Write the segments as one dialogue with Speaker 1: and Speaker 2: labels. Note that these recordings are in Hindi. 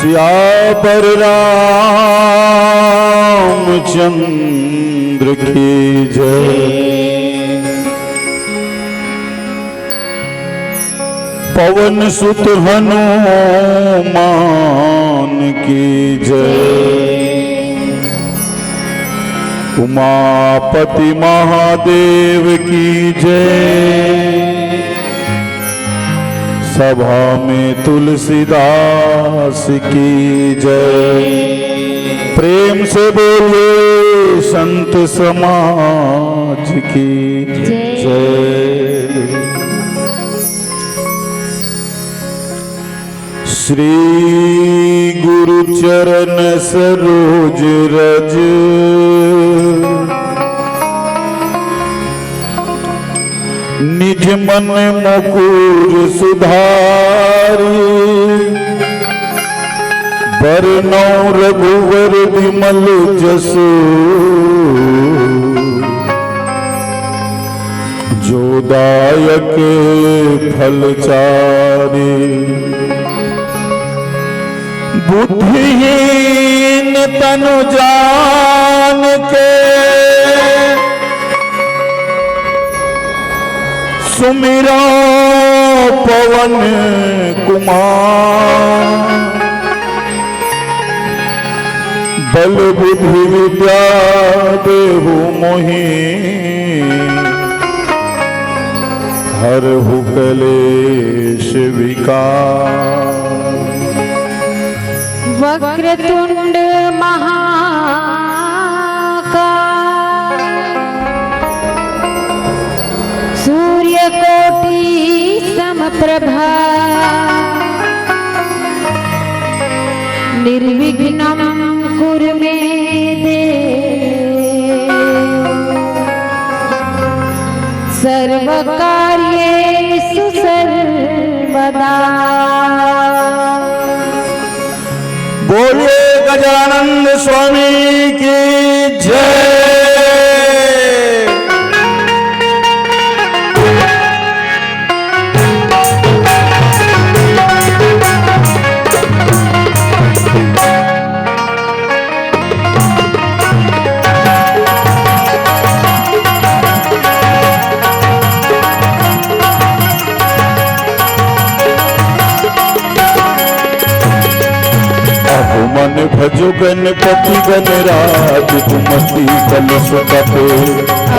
Speaker 1: सियावर रामचंद्र की जय। पवन सुत हनुमान की जय। उमापति महादेव की जय। सभा में तुलसीदास की जय। प्रेम से बोले संत समाज की जय। श्री गुरु चरण सरोज रज निज मन मुकुर सुधारी। बरनौ रघुवर विमल जसु जो दायक फलचारी। बुद्धिहीन तनु जान के सुमिरो पवन कुमार। बल बुद्धि विद्या देहु मोहि हरहु कलेश विकार।
Speaker 2: वक्रतुंड महाकाय सूर्यकोटि समप्रभा। निर्विघ्नं कुरु मे देव सर्वकार्येषु सर्वदा।
Speaker 1: बोलिए गजानंद स्वामी की जय। मन भजो गणपति गणराज तुमति कलश कपे।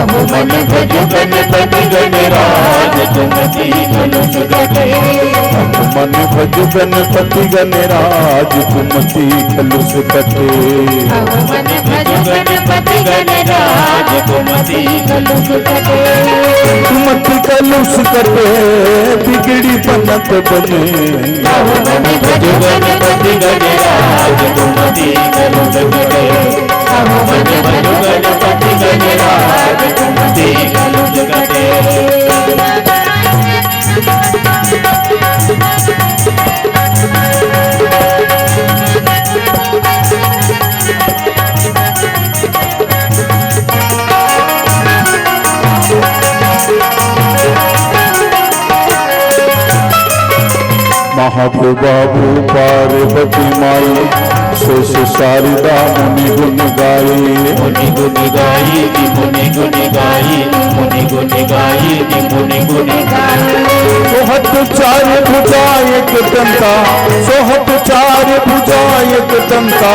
Speaker 3: अब मन भजो गणपति गणराज तुमति कलश कपे।
Speaker 1: अब मन भजो गणपति गणराज तुमति कलश कपे।
Speaker 3: अब मन भजो गणपति गणराज तुमति कलश कपे।
Speaker 1: तुमति कलश कपे बिगड़ी बनत बने।
Speaker 3: अब मन भजो गणपति गणराज तुमति कलश कपे। अब मन भजो गणपति गणराज तुमति कलश कपे।
Speaker 1: महाप्रभु पार्वती माई शेष शारदा मुनि गुण गाई।
Speaker 3: मुनि गुण गाई मुनि गुण गाई मुनि गुण गाई मुनि गुण गाई।
Speaker 1: सोहत चार भुजा एक दंता सोहत चार भुजा एक दंता।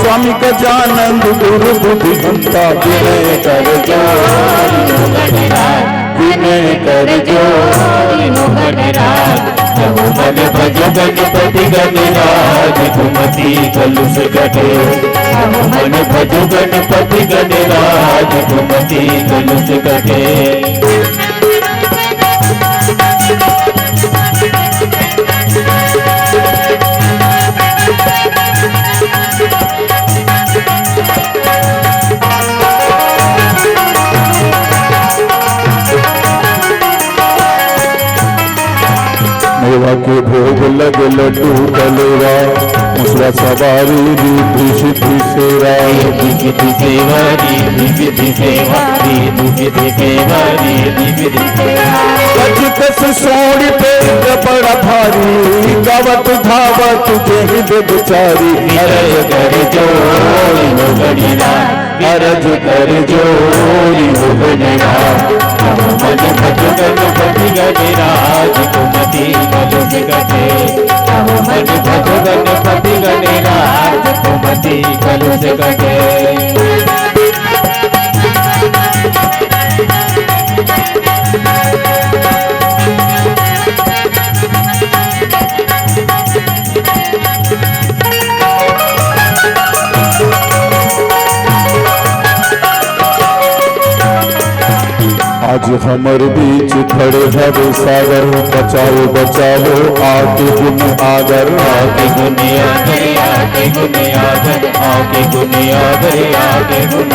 Speaker 1: स्वामी गजानंद गुरु बुद्धिमंता। विनय कर जोरी विनय कर जोरी
Speaker 3: गणराज। अब मन भजो गणपति गणराज तुमति कलश कपे। अब मन भजो गणपति गणराज तुमति कलश कपे।
Speaker 1: मेवा के भोग लग लड्डू कलेवा। मुसरा सवारी रिद्धि सिद्धि सेवा
Speaker 3: रिद्धि सेवा रिद्धि सिद्धि सेवा रिद्धि सिद्धि सेवा रिद्धि सिद्धि सेवा
Speaker 1: कच कस सोड़ पे बड़ा भारी गावत धावत जय बेचारी
Speaker 3: अरज कर जोरी हो गणिनाथ अरज कर जोरी हो गणिनाथ नमो मन भज गणपति गणराज कुमति कलुष कटे नमो मन भज गणपति गणराज कुमति कलुष कटे
Speaker 1: आज हमर बीच खड़े हर सागर बचाओ बचाओ आके गुण आगर
Speaker 3: आके गुण आगर आके गुण आगर आके गुण आगर आके गुण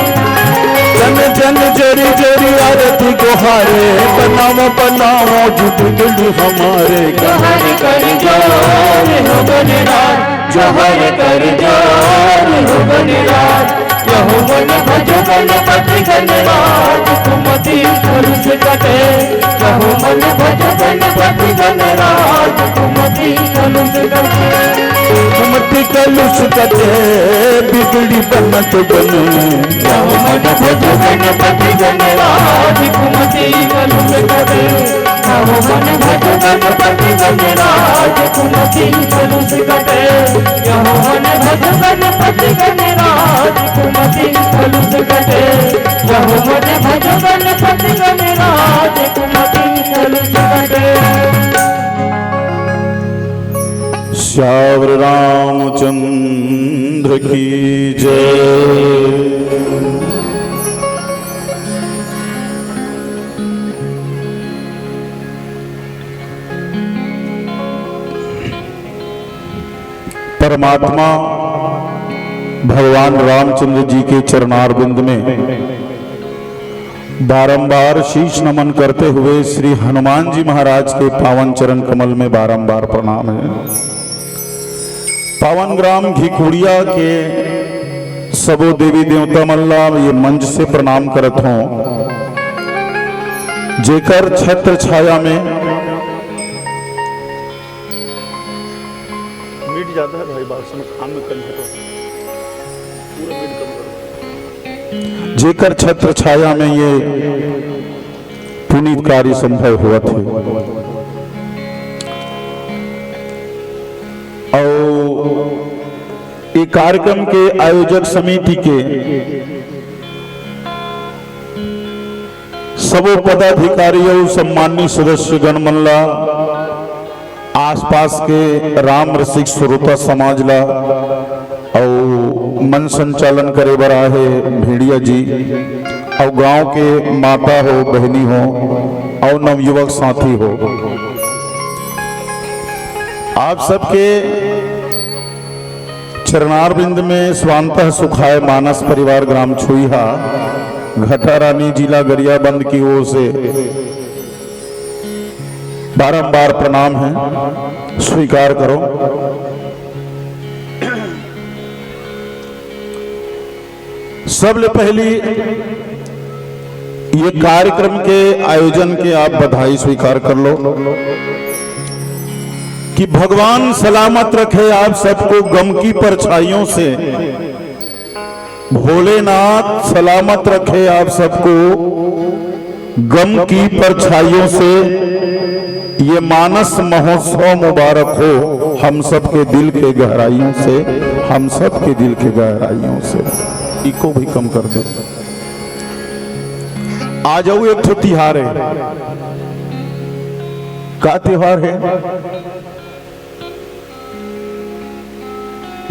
Speaker 1: जन जन जरी जरी आरती गुहारे बनाओ बनाओ जुट दिल हमारे
Speaker 3: जोहर कर जोर हो गणराज जोहर कर जोर हो गणराज यहो मन भज गणपति गणराज कुमति कलुष कटे यहो मन भज गणपति गणराज कुमति कलुष कटे
Speaker 1: कुमति कलुष कटे बिगड़ी बनत बने
Speaker 3: यहो मन भज गणपति गणराज कुमति कलुष कटे यहो मन भज गणपति गणराज कुमति कलुष कटे यहो मन भज गणपति गणराज कुमति कलुष कटे यहो मन भज गणपति गणराज कुमति कलुष कटे
Speaker 1: श्यावर रामचंद्र की जय। परमात्मा भगवान रामचंद्र जी के चरणारविंद में बारंबार शीश नमन करते हुए श्री हनुमान जी महाराज के पावन चरण कमल में बारंबार प्रणाम है। पावन ग्राम घिकुड़िया के सबो देवी देवता मल्ला ये मंच से प्रणाम करत हों जेकर छत्र छाया में मीट जाता है भाई बात सुन खान में कल पूरा मीट कम करो जेकर छत्र छाया में ये पुनीत कार्य संभव हुआ थे और ये कार्यक्रम के आयोजक समिति के सबो पदाधिकारियों सम्मानित सदस्य गणमल्ला आसपास के राम रसिक श्रोता समाज ला और मन संचालन करे बरा है भेड़िया जी और गांव के माता हो बहनी हो और नवयुवक साथी हो आप सबके चरणारविंद में स्वांतः सुखाय मानस परिवार ग्राम छुईहा घटा रानी जिला गरियाबंद की ओर से बारंबार प्रणाम है, स्वीकार करो। सबले पहली ये कार्यक्रम के आयोजन के आप बधाई स्वीकार कर लो कि भगवान सलामत रखे आप सबको गम की परछाइयों से, भोलेनाथ सलामत रखे आप सबको गम की परछाइयों से। ये मानस महोत्सव मुबारक हो हम सबके दिल के गहराइयों से, हम सबके दिल के गहराइयों से। इको भी कम कर दे। आ जाओ, एक तो तिहार है। का त्योहार है?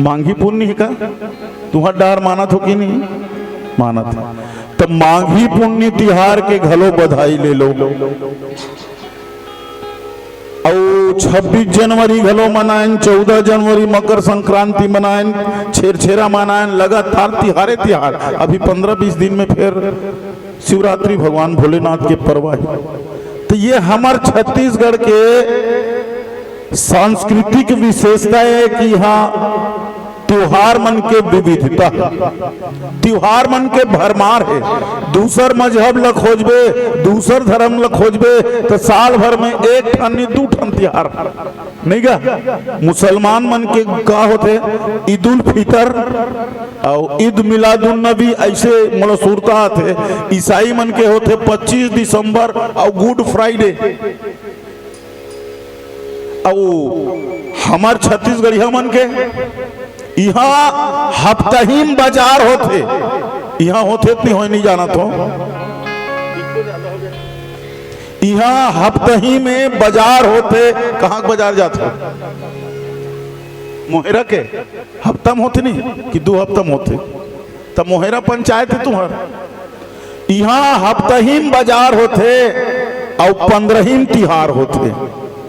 Speaker 1: मांगी पुण्य है का? तुहर डार मानत हो कि नहीं मानत? तो मांगी पुण्य तिहार के घलो बधाई ले लो। और 26 जनवरी घलो मनाएं, 14 जनवरी मकर संक्रांति मनाएं, छेरछेरा मनाएं, लगातार तिहारे तिहार। अभी 15-20 दिन में फिर शिवरात्रि भगवान भोलेनाथ के पर्व है। तो ये हमार छत्तीसगढ़ के सांस्कृतिक विशेषता है कि यहाँ त्योहार मन के विविधता, त्योहार मन के भरमार है। दूसर मजहब ल खोजबे, दूसर धर्म ल खोजबे तो साल भर में एक ठन नहीं दू ठन त्योहार नहीं गा। मुसलमान मन के का होते ईद उल फितर और ईद मिलादुन नबी ऐसे मलसूरता थे। ईसाई मन के होते 25 दिसंबर और गुड फ्राइडे। और हमार छत्तीसगढ़िया मन के यहाँ हफ्तहीन बाजार होते, यहाँ होते इतनी हो नहीं जाना तो यहाँ हफ्तही में बाजार होते। कहाँ बाजार जाते मोहरा के हफ्ता में होते नहीं कि 2 हफ्ता में होते तब मोहरा पंचायत है तुम्हारा। यहाँ हफ्तहीन बाजार होते और 15 तिहार होते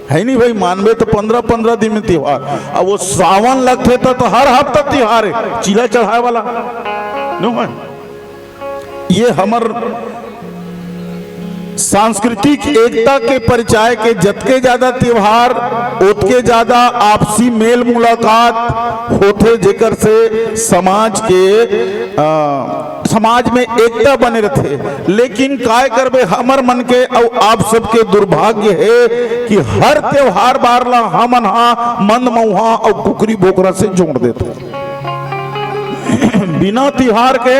Speaker 1: है नहीं भाई। मानवे तो 15-15 दिन में त्योहार। अब वो सावन लगते तो हर हफ्ता त्योहार है, चीला चढ़ाए वाला नहीं है। ये हमर सांस्कृतिक एकता के परिचय के जतके ज्यादा त्योहार उतके ज्यादा आपसी मेल मुलाकात होते, जेकर से समाज के समाज में एकता बने रहते। लेकिन काय करबे हमर मन के और आप सबके दुर्भाग्य है कि हर त्योहार बारला हमन मंद मऊहा और कुकरी बोकरा से जोड़ देते। बिना त्योहार के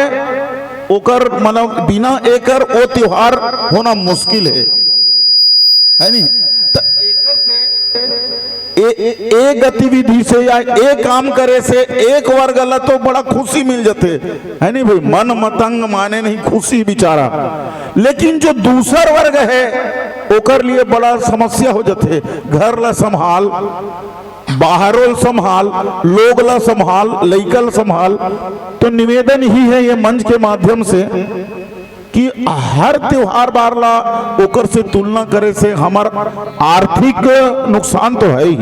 Speaker 1: ओकर मतलब बिना एकर ओ त्योहार होना मुश्किल है नहीं। तो एकर से एक गतिविधि से या एक काम करे से एक वर्ग ला तो बड़ा खुशी मिल जाते है नहीं भाई। मन मतंग माने नहीं खुशी बिचारा। लेकिन जो दूसर वर्ग है ओकर लिए बड़ा समस्या हो जाते। घर ला संभाल, बाहरों संभाल, लोग ला संभाल, लइकल संभाल। तो निवेदन ही है ये मंच के माध्यम से कि हर त्योहार बारला ओकर से तुलना करे से हमार आर्थिक नुकसान तो है ही,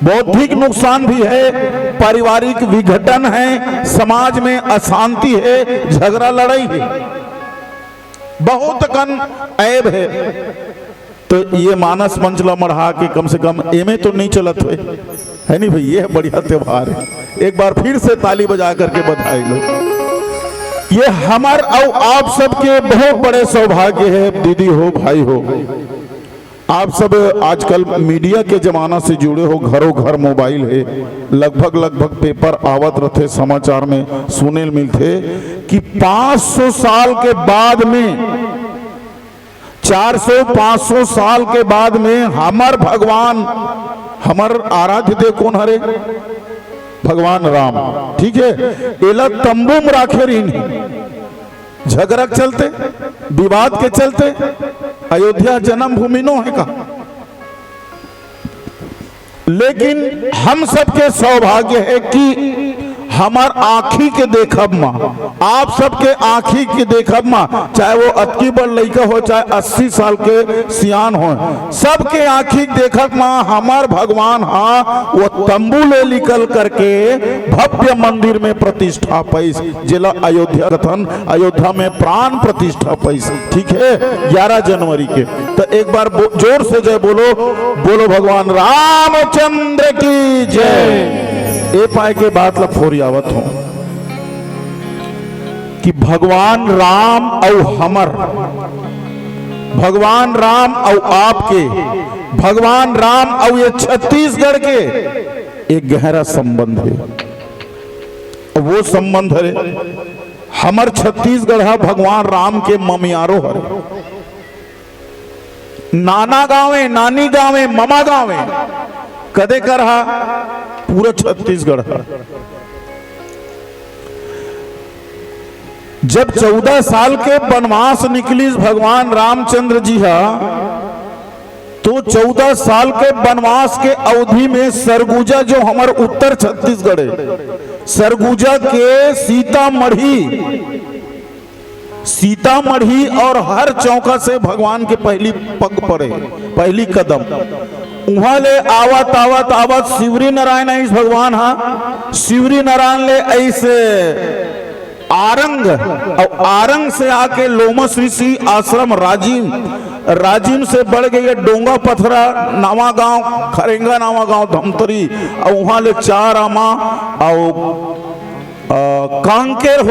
Speaker 1: बौद्धिक नुकसान भी है, पारिवारिक विघटन है, समाज में अशांति है, झगड़ा लड़ाई है, बहुत कन ऐब है। तो ये मानस मंचला मढ़ा के कम से कम एमे तो नहीं चलत है नहीं भाई। ये बढ़िया त्योहार है, एक बार फिर से ताली बजा करके बधाई लो। ये हमार और आप सबके बहुत बड़े सौभाग्य है। दीदी हो, भाई हो, आप सब आजकल मीडिया के जमाना से जुड़े हो, घरों घर मोबाइल है, लगभग पेपर आवत रहते, समाचार में सुने मिलते कि 500 साल के बाद में, 400-500 साल के बाद में हमार भगवान, हमार आराध्य देव कौन हरे? भगवान राम। ठीक है, एला तंबू में राखे रही, झगड़ा के चलते, विवाद के चलते। अयोध्या जन्म भूमि नो है का। लेकिन हम सबके सौभाग्य है कि हमार आँखी के देखब माँ, आप सबके आँखी के देखब माँ, चाहे वो अतकी बड़ लड़का हो, चाहे 80 साल के सियान हो, सबके आँखी देखब माँ हमार भगवान वो तंबू ले निकल करके भव्य मंदिर में प्रतिष्ठा पैस, जिला अयोध्या कथन, अयोध्या में प्राण प्रतिष्ठा पैस। ठीक है, 11 जनवरी के। तो एक बार जोर से जय बोलो, बोलो भगवान रामचंद्र की जय। ए पाए के बात ला फोरी आवत हो कि भगवान राम और हमर, भगवान राम और आपके, भगवान राम और ये छत्तीसगढ़ के एक गहरा संबंध है। वो संबंध है हमर छत्तीसगढ़ है भगवान राम के ममियारो है। नाना गांवे, नानी गांवे, ममा गांवे कदे कर पूरा छत्तीसगढ़। जब 14 साल के वनवास निकली भगवान रामचंद्र जी तो 14 साल के वनवास के अवधि में सरगुजा, जो हमारे उत्तर छत्तीसगढ़ है, सरगुजा के सीतामढ़ी और हर चौका से भगवान के पहली पग पड़े, पहली कदम वहां ले आवत आवत आवत शिवरी नारायण ऐस भगवान शिवरी नारायण ले ऐसे आरंग, और आरंग से आके लोमस ऋषि आश्रम राजीव राजिम से बढ़ गई है डोंगा पथरा नावा गांव, खरेंगा नावा गांव, धमतरी, और वहां ले 4 आमा और कांकेर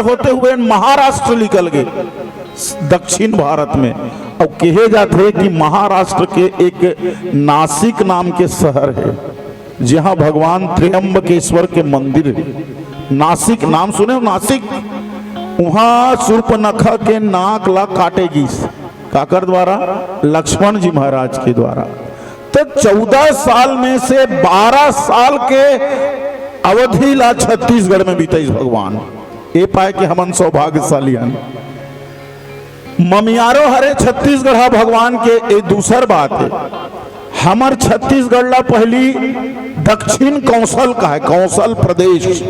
Speaker 1: होते हुए महाराष्ट्र निकल गए दक्षिण भारत में। और कहे जाते कि महाराष्ट्र के एक नासिक नाम के शहर है जहां भगवान त्र्यंबकेश्वर के मंदिर है। नासिक नाम सुने हो? नासिक, वहां शूर्पणखा के नाक ला काटेगी काकर द्वारा, लक्ष्मण जी महाराज के द्वारा। तो 14 साल में से 12 साल के अवधि ला छत्तीसगढ़ में बीते भगवान। ये पाए कि हमन सौभाग्यशाली हन। ममियारो हरे छत्तीसगढ़ भगवान के एक दूसर बात है। हमार छत्तीसगढ़ ला पहली दक्षिण कौशल का है, कौशल प्रदेश,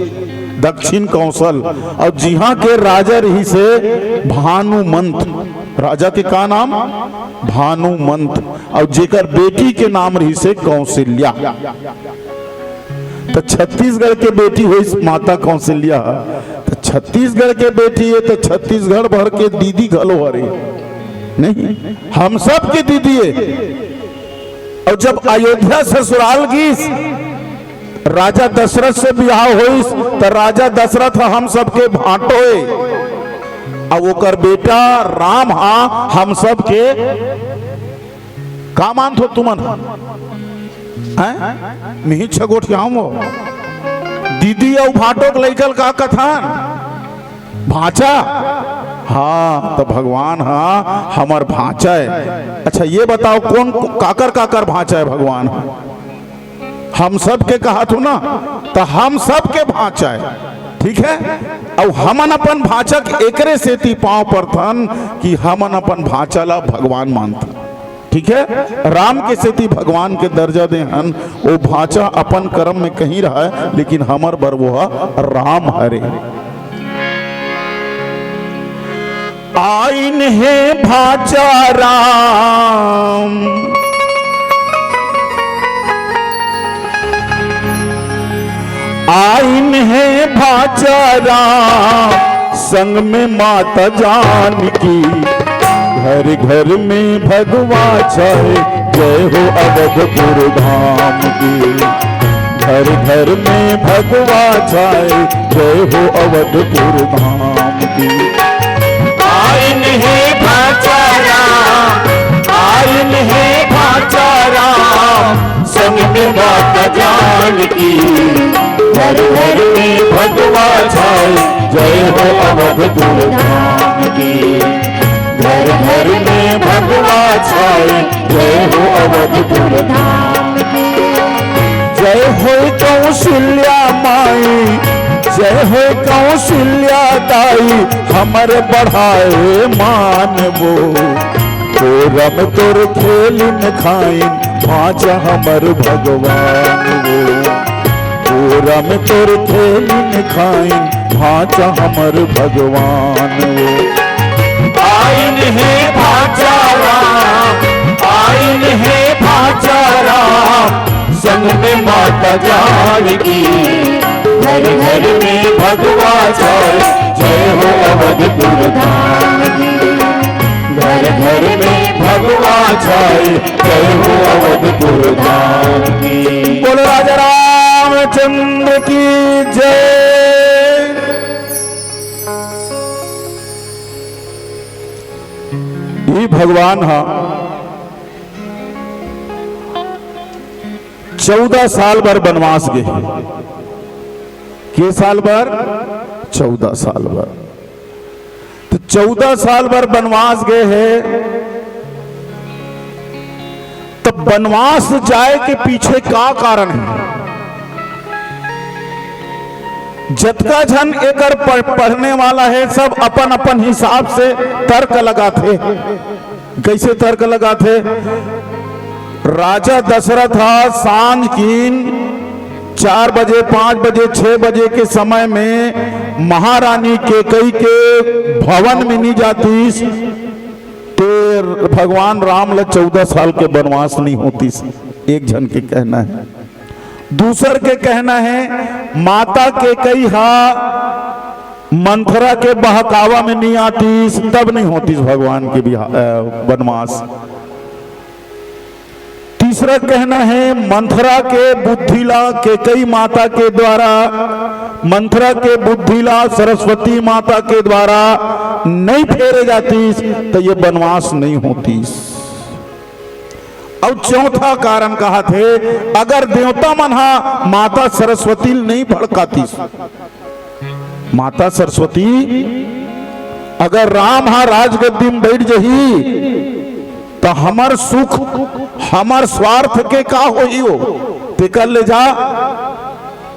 Speaker 1: दक्षिण कौशल। और जिहां के राजा रही से भानुमंत, राजा के का नाम? भानुमंत। और जेकर बेटी के नाम रही से कौशल्या। तो छत्तीसगढ़ के बेटी हुई माता कौशल्या। तो छत्तीसगढ़ के बेटी है तो छत्तीसगढ़ भर के दीदी घलो हरे नहीं, हम सब की दीदी है। और जब अयोध्या ससुराल गीस, राजा दशरथ से ब्याह होइस तो राजा दशरथ हम सबके भाटो है। और ओकर बेटा राम हा हम सब के का मानत हो तुमन? मिही छगोट के हम दीदी और भाटो के लैकल का कथन भाचा। हाँ तो भगवान हाँ हमार भाचा है। अच्छा ये बताओ कौन काकर काकर भाचा है भगवान? हम सब के कहा थो ना, तो हम सब के भाचा है, ठीक है। और हमन अपन भाचा के एकरे सेती पांव पर थन कि हमन अपन भाचा ला भगवान मानता, ठीक है। राम के सेती भगवान के दर्जा दे हन। वो भाचा अपन कर्म में कहीं रहा है लेकिन हमर बर वो राम हरे। आइन है भाचा राम, आइन है भाचा राम, संग में माता जानकी, घर घर में भगवा छाए, जय हो अवधपुर धाम की। घर घर में भगवा छाए, जय हो अवधपुर धाम की।
Speaker 3: आइन है भाचा राम, आइन है भाचा राम, संग में माता जानकी, घर घर में भगवा छाए, जय हो अवधपुर धाम की। घर घर में भगवा छाए, जय हो अवधपुर धाम की।
Speaker 1: जय हो कौशल्या माई, जय हो कौशल्या दाई, हमर बढ़ाए मान वो। तोरम तोर खेलिन खाइन, भाचा हमर भगवान वो। तोरम तोर खेलिन खाइन, भाचा हमर भगवान वो।
Speaker 3: आइन है भाचा राम, आइन है भाचा राम, संग में माता जानकी, घर घर में भगवा छाए, जय हो अवधपुर धाम की। घर घर में भगवा छाए, जय हो अवधपुर धाम की।
Speaker 1: बोलो राजा रामचंद्र की जय। ये भगवान हा 14 साल भर वनवास गए। के साल भर? 14 साल भर। तो 14 साल भर वनवास गए हैं। तो वनवास जाए के पीछे का कारण है? जतका जन एकर पढ़ने वाला है सब अपन अपन हिसाब से तर्क लगाते। कैसे तर्क लगाते? राजा दशरथ सांझ कीन 4 बजे 5 बजे 6 बजे के समय में महारानी केकई के भवन में नहीं जाती तो भगवान राम ला 14 साल के वनवास नहीं होती। एक जन के कहना है। दूसर के कहना है माता केकई हा मंथरा के बहकावा में नहीं आती तब नहीं होती भगवान की वनवास। तीसरा कहना है मंथरा के बुद्धिला केकई माता के द्वारा, मंथरा के बुद्धिला सरस्वती माता के द्वारा नहीं फेरे जाती तो ये वनवास नहीं होती। और चौथा कारण कहा थे अगर देवता मना माता सरस्वती नहीं भड़काती, माता सरस्वती अगर राम हा राजगद्दी में बैठ जही तो हमार सुख हमार स्वार्थ के का होई हो ते कर ले जा।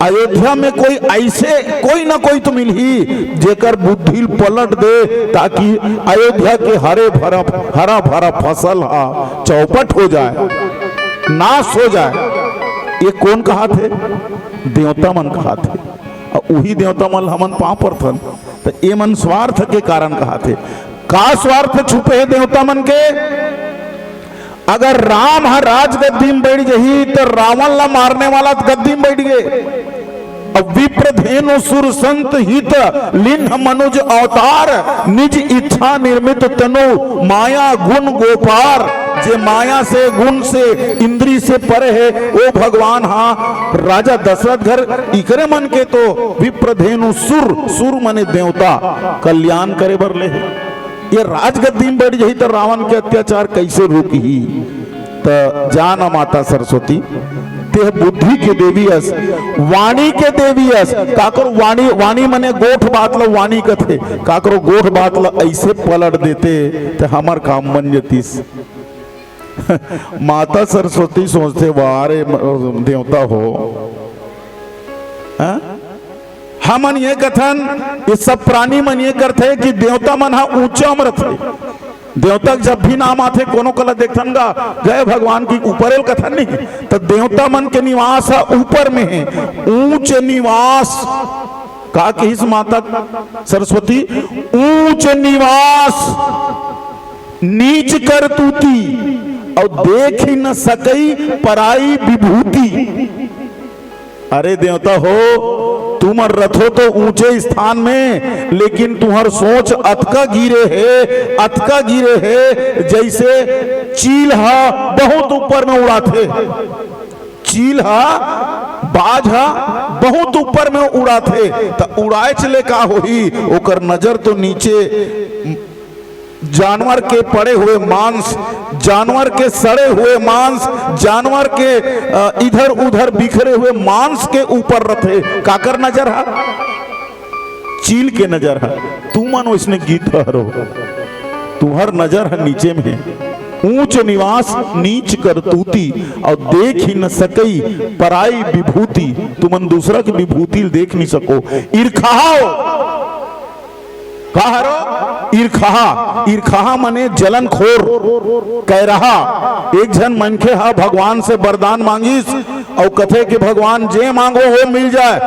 Speaker 1: अयोध्या में कोई ऐसे कोई ना कोई तो मिल ही जेकर बुद्धि पलट दे ताकि अयोध्या के हरा भरा फसल हा चौपट हो जाए, नाश हो जाए। ये कौन कहा थे? देवता मन कहा थे। वही देवता मन हमन पांव पर थन तो ये मन स्वार्थ के कारण कहा थे। का स्वार्थ छुपे है देवता मन के? अगर राम हर राज गद्दी में बैठ गई तो रावण ला मारने वाला गद्दी में बैठ गए। अब विप्रधेनु सुर संत हित लिन्ह मनुज अवतार निज इच्छा निर्मित तनु माया गुण गोपार। जे माया से गुण से इंद्री से परे है वो भगवान। हाँ राजा दशरथ घर इकरे मन के तो विप्रधेनु सुर मने देवता कल्याण करे बर ले। ये राजगद्दी में बैठ जाही तो रावण के अत्याचार कैसे रुकी? तो जाना माता सरस्वती ते बुद्धि के देवी अस, वाणी के देवी अस। काकरो वाणी वाणी मने गोठ बात लो वाणी कथे, काकरो गोठ बात लो ऐसे पलट देते तो हमार काम बन जतीस। माता सरस्वती सोचते वारे देवता हो। हमन ये कथन ये सब प्राणी मन ये करते कि देवता मन हा ऊंचा में रहते। देवता जब भी नाम आते कोनो कला देखथन गा गए भगवान की ऊपर कथन नहीं तो देवता मन के निवास है ऊपर में है, ऊंच निवास। का कहिस माता सरस्वती? ऊंच निवास नीच कर तूती और देख ही न सकई पराई विभूति। अरे देवता हो तुम रथो तो ऊंचे स्थान में लेकिन तुम्हार सोच अतका गिरे है जैसे चील हा बहुत ऊपर में उड़ाते। चील हा बाज हा बहुत ऊपर में उड़ाते तो उड़ाए चले का होही ओकर नजर तो नीचे जानवर के पड़े हुए मांस, जानवर के सड़े हुए मांस, जानवर के इधर उधर बिखरे हुए मांस के ऊपर रथे। काकर नजर है? चील के नजर है। तू मानो इसने गीत हरो तुम्हार नजर है नीचे में। ऊंच निवास नीच कर तूती और देख ही न सकई पराई विभूति। तुमन दूसरा की विभूति देख नहीं सको। ईर्खाओ ईर्खा मने जलन खोर कह रहा। एक जन मनखे हा भगवान से वरदान मांगिस और कथे कि भगवान जे मांगो वो मिल जाए।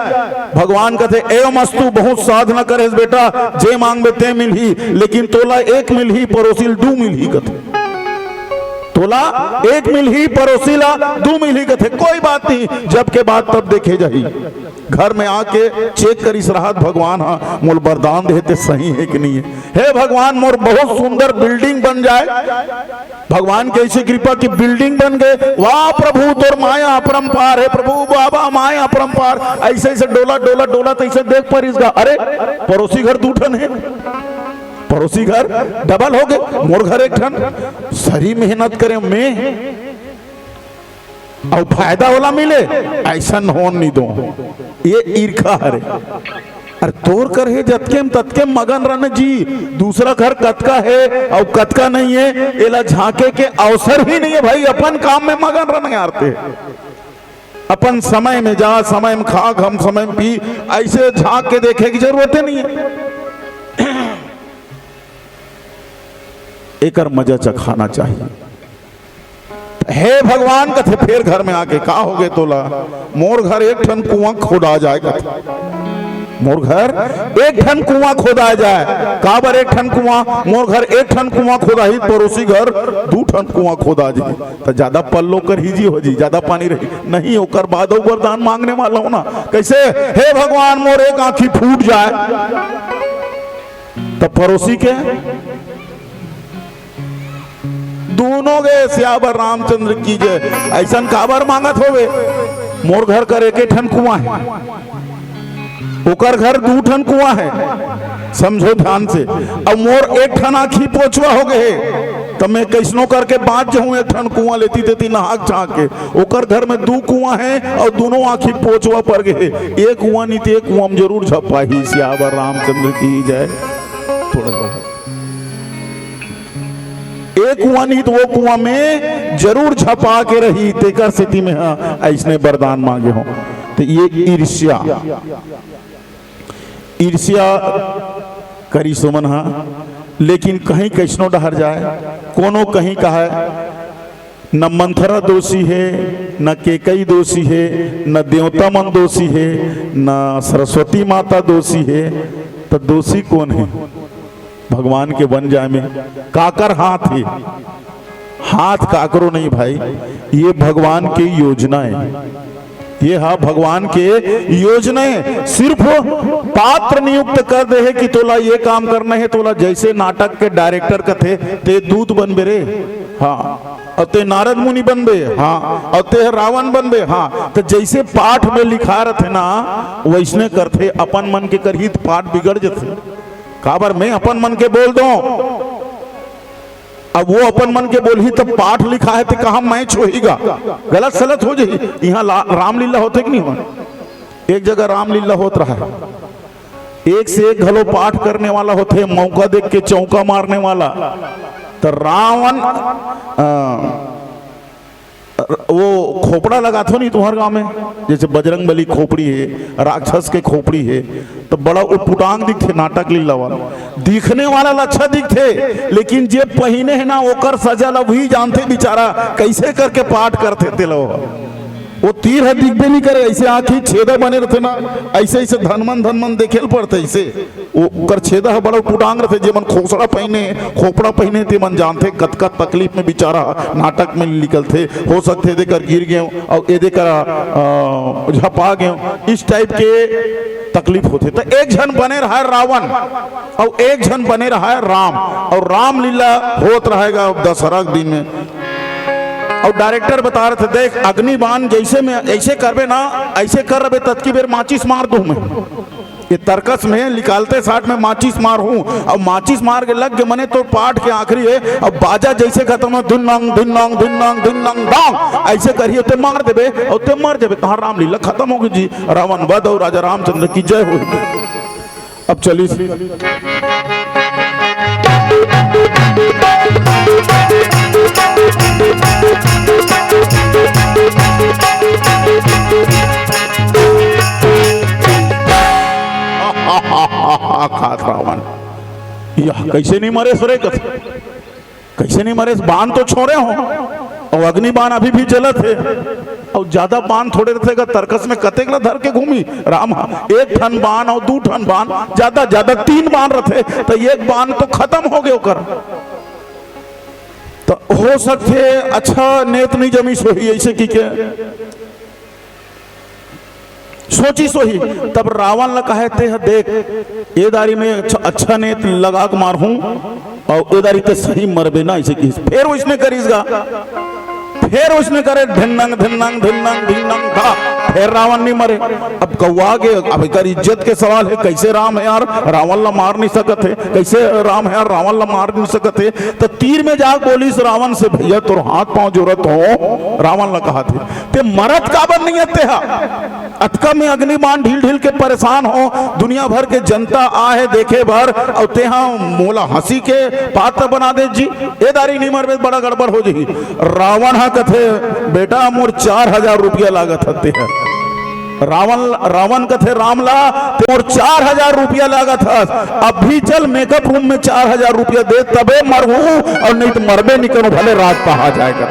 Speaker 1: भगवान कथे एवं मस्तु बहुत साधना करे बेटा जे मांगबे ते मिलही, लेकिन तोला एक मिलही पड़ोसिल दू मिलही कथे। तोला एक मिलही पड़ोसिला दू मिलही कथे। कोई बात नहीं, जब के बाद तब देखे जाही। घर में आके चेक करिस राहत भगवान हाँ मोल वरदान देते सही है कि नहीं है। हे भगवान मोर बहुत सुंदर बिल्डिंग बन जाए। भगवान की ऐसी कृपा की बिल्डिंग बन गए। वाह प्रभु तोर माया अपरंपार है। प्रभु बाबा माया अपरंपार। ऐसे ऐसे डोला डोला डोला तो ऐसे देख पर इसका अरे पड़ोसी घर दूठन है, पड़ोसी घर डबल हो गए, मोर घर एक ठन। सही मेहनत करे में और फायदा वाला मिले ऐसा होन नहीं दो। ये ईर्खा हरे। अरे तोर कर है जतके ततके मगन रहने जी। दूसरा घर कतका है और कतका नहीं है एला झांके के अवसर भी नहीं है भाई। अपन काम में मगन रहने आते अपन समय में जा, समय में खा, हम समय में पी, ऐसे झांक के देखे की जरूरत नहीं है। एक मजा चखाना चाहिए। हे भगवान कथे फिर घर में आके का हो गए तोला मोर घर एक ठन कुआं खोदा जाए। मोर घर एक ठन कुआं खोदा जाए। काबर एक ठन कुआं? मोर घर एक ठन कुआं खोदा ही, पड़ोसी घर दू ठन कुआं खोदा जी तो ज्यादा पल्लो कर ही जी हो जी, ज्यादा पानी रही नहीं। ओकर बाद वरदान मांगने वाला हो ना कैसे? हे भगवान मोर एक आंखी फूट जाए तब पड़ोसी के दोनों गए सियावर रामचंद्र की जय। ऐसा काबर मांगत होवे, मोर घर कर एक ठन कुआं है, ओकर घर 2 ठन कुआं है, समझो ध्यान से। अब मोर 1 ठन आखी पोछवा हो गए, तो मैं कैसनो करके बाँच जाऊं 1 ठन कुआं लेती देती नहाक झाँक के। ओकर घर में 2 कुआं है और दोनों आखी पोछवा पर गए। एक कुआं नहीं तो एक कुआं में जरूर झपा ही सियावर रामचंद्र की जय। थोड़ा बढ़ा, एक कुआं नहीं तो वो कुआं में जरूर झपा के रही। तेकर स्थिति में हाँ ऐसने वरदान मांगे हो। तो ये ईर्ष्या करी सुमन हाँ, लेकिन कहीं कैसनो डहर जाए, कोनो कहीं कहा न मंथरा दोषी है, न केकई दोषी है, न देवता मन दोषी है, न सरस्वती माता दोषी है। तो दोषी कौन है? भगवान के बन जाए में काकर हाथ है? हाथ काकरो नहीं भाई, ये भगवान की योजना है। ये हाँ भगवान के योजना है। सिर्फ पात्र नियुक्त कर दे है कि तोला ये काम करना है, तोला जैसे नाटक के डायरेक्टर कथे ते दूत बनबे रे, हाँ, और ते नारद मुनि बनबे, हाँ, और ते रावण बनबे, हाँ। तो जैसे पाठ में लिखा रहते ना वैसने करते, अपन मन के करही तो पाठ बिगड़ जाते। काबर मैं अपन मन के बोल दो, अब वो अपन मन के बोल ही तब पाठ लिखा है तो कहा मैच होगा, गलत सलत हो जाए। यहाँ रामलीला होते कि नहीं हो? एक जगह रामलीला होत रहा है, एक से एक घलो पाठ करने वाला होते, मौका देख के चौका मारने वाला। तो रावण वो खोपड़ा लगा थो नहीं तुम्हारे गांव में, जैसे बजरंग बली खोपड़ी है, राक्षस के खोपड़ी है, तो बड़ा उटपुटांग दिखते नाटक लीला वाला, दिखने वाला अच्छा दिखते, लेकिन जे पहिने है ना ओकर सजा ला वही जानते बेचारा कैसे करके पाठ करते थे लोग। वो तीर है दिखबे नहीं करे, ऐसे आंखी छेदा बने रहते ना, ऐसे ऐसे धनमन देखेल पड़ते, ऐसे ओकर छेदा है बड़ा पुटांग रहते। जे मन खोसड़ा पहने खोपड़ा पहने ते मन जानते कतका तकलीफ में बेचारा नाटक में निकलते। हो सकते देकर गिर गए और ये देकर झपा गए, इस टाइप के तकलीफ होते। तो एक जन बने रहा है रावण और एक जन बने रहा है राम, और रामलीला होत रहेगा दशहरा के दिन में। और डायरेक्टर बता रहे थे देख अग्निबाण जैसे में ऐसे करबे ना, ऐसे कर रहे तत्की बेर माचिस मार दूं मैं। ये तर्कस में निकालते 60 में माचिस मार हूं, और माचिस मार के लग के मने तो पाठ के आखिरी है। अब बाजा जैसे खत्म हो धुन नंग धुन नंग धुन नंग धुन नंग डांग ऐसे करिए तो मार देबे और ते मर जाबे। कहां रामलीला खत्म होगी जी, रावण वध और राजा रामचंद्र की जय हो। अब चलिए खात रावण यह कैसे नहीं मरे सरे कथ, कैसे नहीं मरे? बाण तो छोड़े हो और अग्नि बाण अभी भी जलत है, और ज्यादा बाण थोड़े रहते तर्कस में कतेक धर के घूमी राम। 1 ठन बाण और 2 ठन बाण, ज्यादा 3 बाण रहते, तो 1 बाण तो खत्म हो गए कर। तो हो सकते अच्छा नेत नहीं जमी सोही ऐसे की के सोची सोही। तब रावण ने कहा थे देख ये दारी में अच्छा नेत लगा के मार हूं और ये दारी ते सही मरबे ना ऐसे की। फिर उसने करीसगा, फिर उसने करे धिन्नंग धिन्नंग धिन्नंग धिन्नंग था, फिर रावण नहीं मरे। अब कौआ के अब एक इज्जत के सवाल है, कैसे राम है यार रावण ला मार नहीं सकत है, कैसे राम है यार रावण ला मार नहीं सकत है। तो तीर में जा बोली रावण से भैया तो हाथ पांव जोरत हो, रावण ला कहा थे ते मरत काबर नहीं आते हा अतका में अग्निबाण ढील ढील के परेशान हो, दुनिया भर के जनता आहे देखे भर और तेहा मोला हंसी के पात्र बना दे जी। ये दारी नहीं मरबे बड़ा गड़बड़ हो जी। रावण हा कथे बेटा मोर 4000 रुपया लागत हते है। रावण कथे रामला और 4000 रुपया लागत है। अब भी चल मेकअप रूम में 4000 रुपया दे तबे मरहू, और नहीं तो मरबे नहीं करो भले रात पहा जाएगा।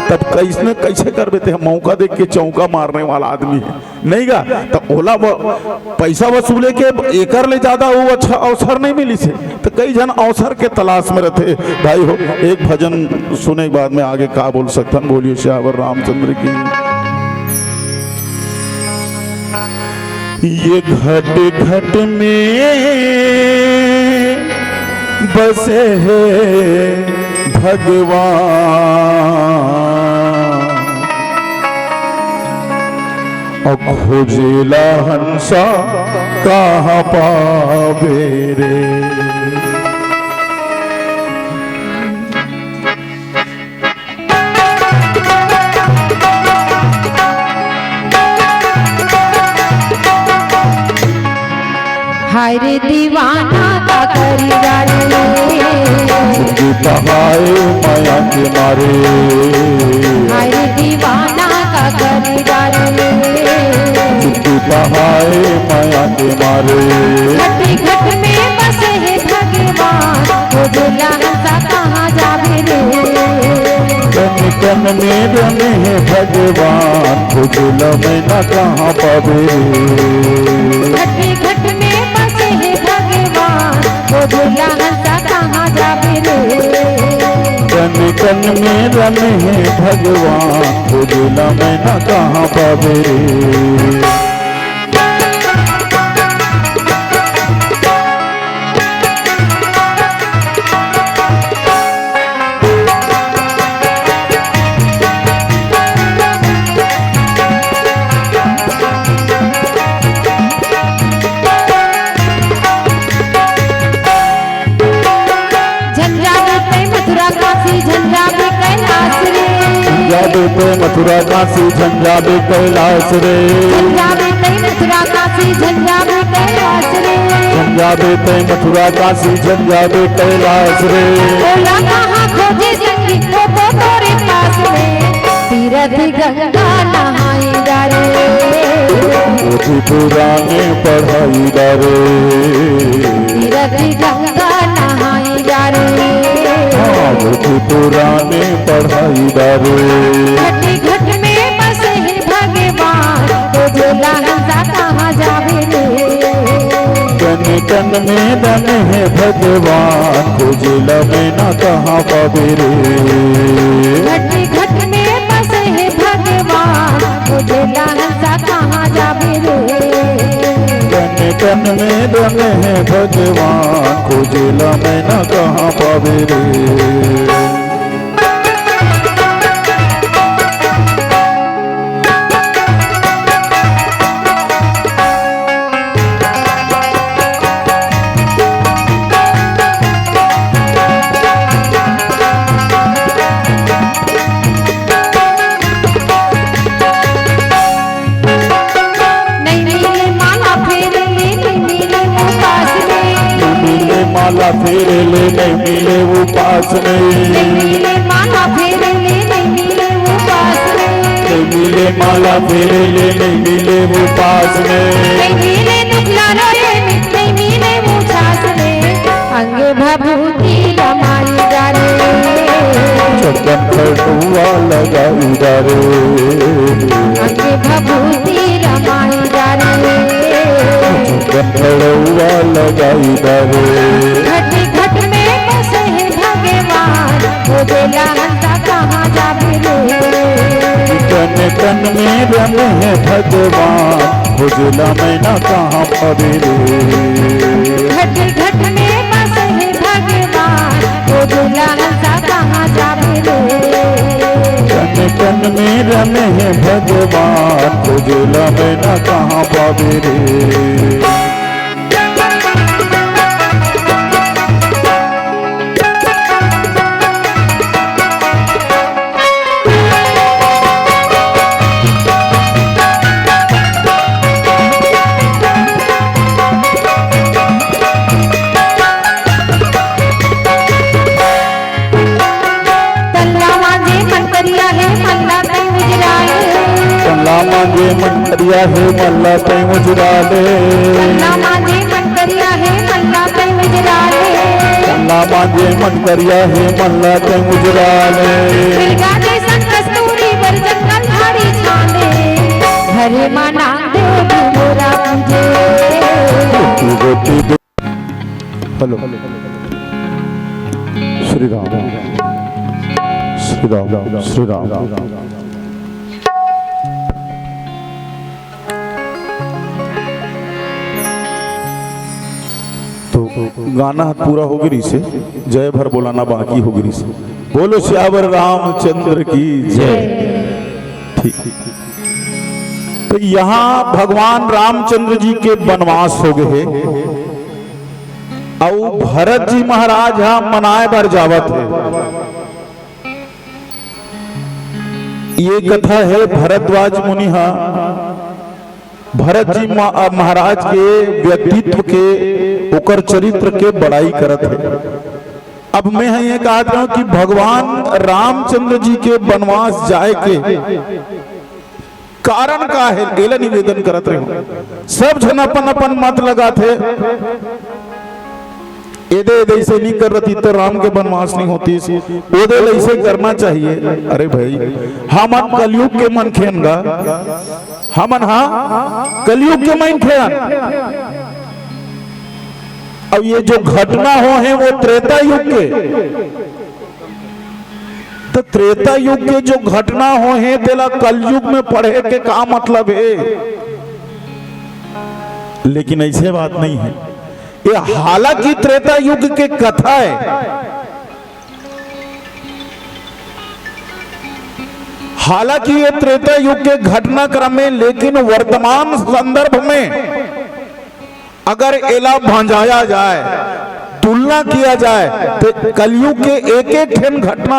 Speaker 1: तब कैसे कर देते हैं? मौका देख के चौका मारने वाला आदमी है नहीं गा। तो ओला पैसा वसूले के एकर ले ज्यादा वो अच्छा अवसर नहीं मिली से, तो कई जन अवसर के तलाश में रहते भाई हो। एक भजन सुने के बाद में आगे का बोल सकता, बोलिए श्यावर रामचंद्र की। ये घट घट में बसे है भगवान और खोजेला हंसा कहाँ पावे रे।
Speaker 2: हाय रे दीवाना का करेगा रे,
Speaker 1: बहाए माया के मारे।
Speaker 2: हाय रे दीवाना का करेगा रे,
Speaker 1: बहाए माया के मारे।
Speaker 2: घट घट में बसे है भगवान, वो झूला हंसा कहाँ जावे रे।
Speaker 1: कन कन में रमे है भगवान, खुजला में न कहाँ पावे।
Speaker 2: घट घट में बसे है भगवान, वो झूला हंसा कहाँ जावे रे।
Speaker 1: कन कन में रमे है भगवान, खुजला में न कहाँ पावे।
Speaker 2: देते मथुरा काशी झंझा भी कैलाश रे।
Speaker 1: झंझा देते मथुरा काशी झंझा भी कैलाश रे।
Speaker 2: झंझा देते मथुरा काशी झंझा भी कैलाश रे।
Speaker 1: बोला कहाँ खोजे संगी को तो तोरे पास रे।
Speaker 2: तीरथ गंगा नहाई डारे,
Speaker 1: पोथी पुराने पढ़ाई डारे।
Speaker 2: तीरथ गंगा नहाई डारे,
Speaker 1: पोथी पुराने पढ़ाई डारे।
Speaker 2: घट घट में बसे है भगवान, तो झूला हंसा कहाँ जावे रे।
Speaker 1: कन कन में रन है भगवान, खुजला में न कहाँ पावे रे।
Speaker 2: घट घट में बसे है भगवान, तो झूला हंसा कहाँ जावे रे।
Speaker 1: कन कन में रन है भगवान, खुजला में न कहाँ पावे रे। माला फेरे ले नहीं मिले वो पास नहीं
Speaker 2: मिले माला फेरे ले नहीं मिले वो पास में।
Speaker 1: नहीं मिले माला फेरे ले नहीं मिले वो पास में।
Speaker 2: नहीं मिले दुखला रोए नहीं मिले वो छास में। अंगे भभूति रमाई डारे,
Speaker 1: चंदन खटुआ लगाई डारे।
Speaker 2: अंगे भभूति रमाई डारे,
Speaker 1: चंदन खटुआ लगाई डारे।
Speaker 2: घट घट में बसे है भगवान, वो बेला हंसा कहाँ जावे रे।
Speaker 1: कन कन में रम है भगवान, खुजला में न कहाँ पावे रे।
Speaker 2: घट घट में बसे है भगवान, वो बेला हंसा कहाँ जावे रे।
Speaker 1: कन कन में रम है भगवान, खुजला में न कहाँ पावे रे। मांगे मन करिया है मल्ला पे मुजरा ले।
Speaker 2: कन्ना मांगे मन करिया है मल्ला पे मुजरा ले।
Speaker 1: कन्ना मांगे मन करिया है मल्ला पे मुजरा ले।
Speaker 2: मिलगा दे संग कस्तूरी बर जंगल झाड़ी छाने, हरे माना दे मोरा मुझे।
Speaker 1: गोटी गोटी हेलो श्री राम श्री राम श्री राम। तो गाना पूरा हो गिरी से जय भर बोलाना बाकी हो गिरी से। बोलो श्यावर रामचंद्र की जय। ठीक। तो यहाँ भगवान रामचंद्र जी के वनवास हो गए और भरत जी महाराज यहाँ मनाए बर जावत है। ये कथा है भरद्वाज मुनि भरत जी महाराज के व्यक्तित्व के ओकर चरित्र के बड़ाई करत है। अब मैं ये कहता हूं कि भगवान रामचंद्र जी के वनवास जाए के कारण का है एला निवेदन करत रहे। सब जन अपन अपन मत लगाते एदे ऐसे नहीं कर रही तो राम के वनवास नहीं होती, ओदे ऐसे करना चाहिए। अरे भाई हम कलयुग के मन खेनगा हमन कलयुग के मन खेन। अब ये जो घटना हो है वो त्रेता युग के, तो त्रेता युग के जो घटना हो है तेला कलयुग में पढ़े के का मतलब है। लेकिन ऐसे बात नहीं है, ये हालांकि त्रेता युग के कथा है, हालांकि ये त्रेता युग के घटनाक्रम में, लेकिन वर्तमान संदर्भ में अगर एला भांजाया जाए, तुलना किया जाए तो कलयुग के एक एक ठेन घटना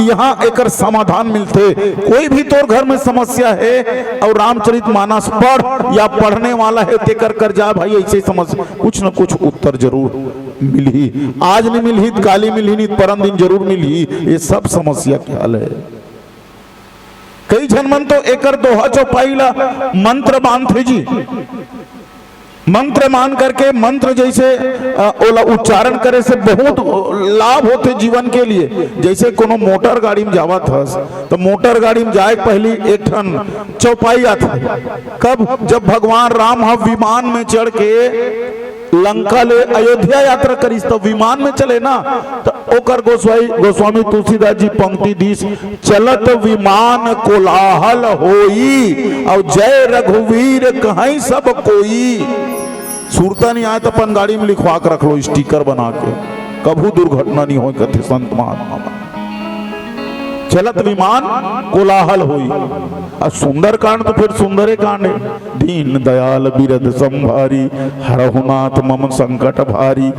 Speaker 1: यहाँ एक समाधान मिलते। कोई भी तोर घर में समस्या है और रामचरित मानस पढ़ या पढ़ने वाला है तेकर कर जा भाई, ऐसे समस्या कुछ न कुछ उत्तर जरूर मिली। आज नहीं मिली काली मिली नहीं परम दिन जरूर मिली। ये सब समस्या क्या हाल है। कई जन मन तो एकर दोहा चौपाई ला मंत्र बांधते जी, मंत्र मान करके मंत्र जैसे उच्चारण करे से बहुत लाभ होते जीवन के लिए। जैसे कोनो मोटर गाड़ी में जावा था तो मोटर गाड़ी में जाए पहली एक ठन चौपाई आता, कब जब भगवान राम विमान में चढ़ के लंका ले अयोध्या यात्रा करीस तो विमान में चले ना, तो ओकर गोस्वामी तुलसीदास जी पंक्ति दीस, चलत विमान कोलाहल होई और जय रघुवीर कहीं सब कोई। सुरता नहीं आए तो अपन गाड़ी में लिखवा के रख लो स्टिकर बना के, कभू दुर्घटना नहीं हो कथे संत महात्मा। चलत विमान कोलाहल होई। और सुंदर कांड तो फिर सुंदरे कांड है, दीन दयाल बिरद संभारी हरहुनाथ मम संकट भारी।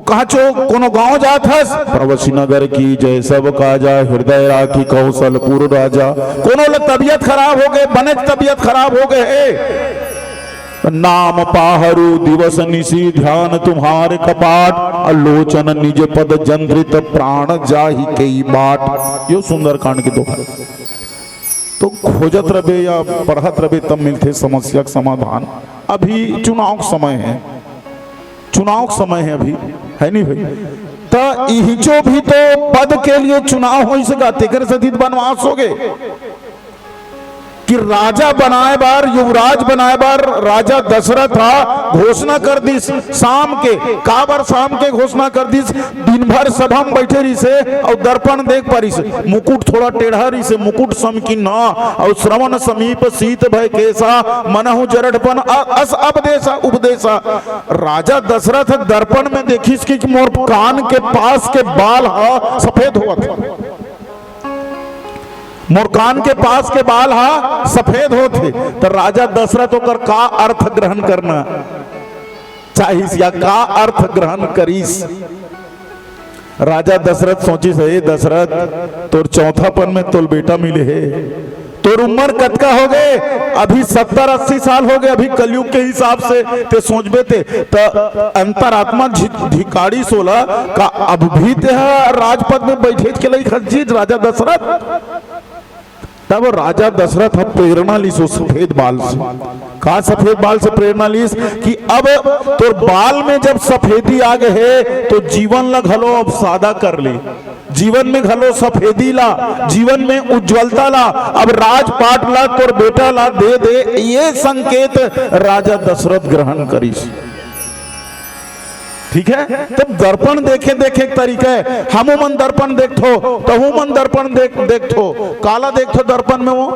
Speaker 1: कहा चो कोनो गांव जात हस, प्रवसी नगर की जय सब काजा हृदय राखी कौशलपुर राजा। कोनो लोग तबियत खराब हो गए, बने तबियत खराब हो गए, नाम पाहरू दिवस निशी ध्यान तुम्हारे कपाट लोचन निज पद जंद्रित प्राण जाहि कई बाट। यो सुंदर कांड के दोहा। तो खोजत रहे या पढ़त रहे तब मिलते समस्या का समाधान। अभी चुनाव का समय है, चुनाव का समय है अभी, है नहीं भाई। तो इहिचो भी तो पद के लिए चुनाव हो सका, तेकर सदित वनवास हो गए कि राजा बनाए बार युवराज बनाए बार राजा दशरथ घोषणा कर दी शाम के काबर शाम के घोषणा कर दी। दिन भर सभा में बैठे रही से और दर्पण देख पा रही से, मुकुट थोड़ा टेढ़ा रही से, मुकुट समकिन और श्रवण समीप शीत भय केसा मनहु जरठपन अस अपदेशा उपदेशा। राजा दशरथ दर्पण में देखिस कि मोर कान के पास के बाल सफेद हुआ था, मोर कान के पास के बाल सफेद होते। तो राजा दशरथ होकर का अर्थ ग्रहण करना चाहिए या का अर्थ ग्रहण करीस। राजा दशरथ सोची से, दशरथ तोर चौथापन में तोर बेटा मिले है, तोर उम्र कतका हो गए, अभी 70-80 साल हो गए, अभी कलयुग के हिसाब से ते सोचबे थे तो अंतरात्मा धिकारी सोला का अब भी ते राजपद में बैठे के लिए खजीज राजा दशरथ। तब राजा दशरथ प्रेरणा लीस सफेद बाल से। कहा सफेद बाल से प्रेरणा लीस कि अब तो बाल में जब सफेदी आ गए है तो जीवन ला घलो अब सादा कर ली, जीवन में घलो सफेदी ला, जीवन में उज्जवलता ला, अब राजपाट ला तोर बेटा ला दे दे। ये संकेत राजा दशरथ ग्रहण करीस। ठीक है, तब दर्पण देखे देखे एक तरीका है। हम मन दर्पण देखो तो हूं मन दर्पण देखो, काला देखो दर्पण में वो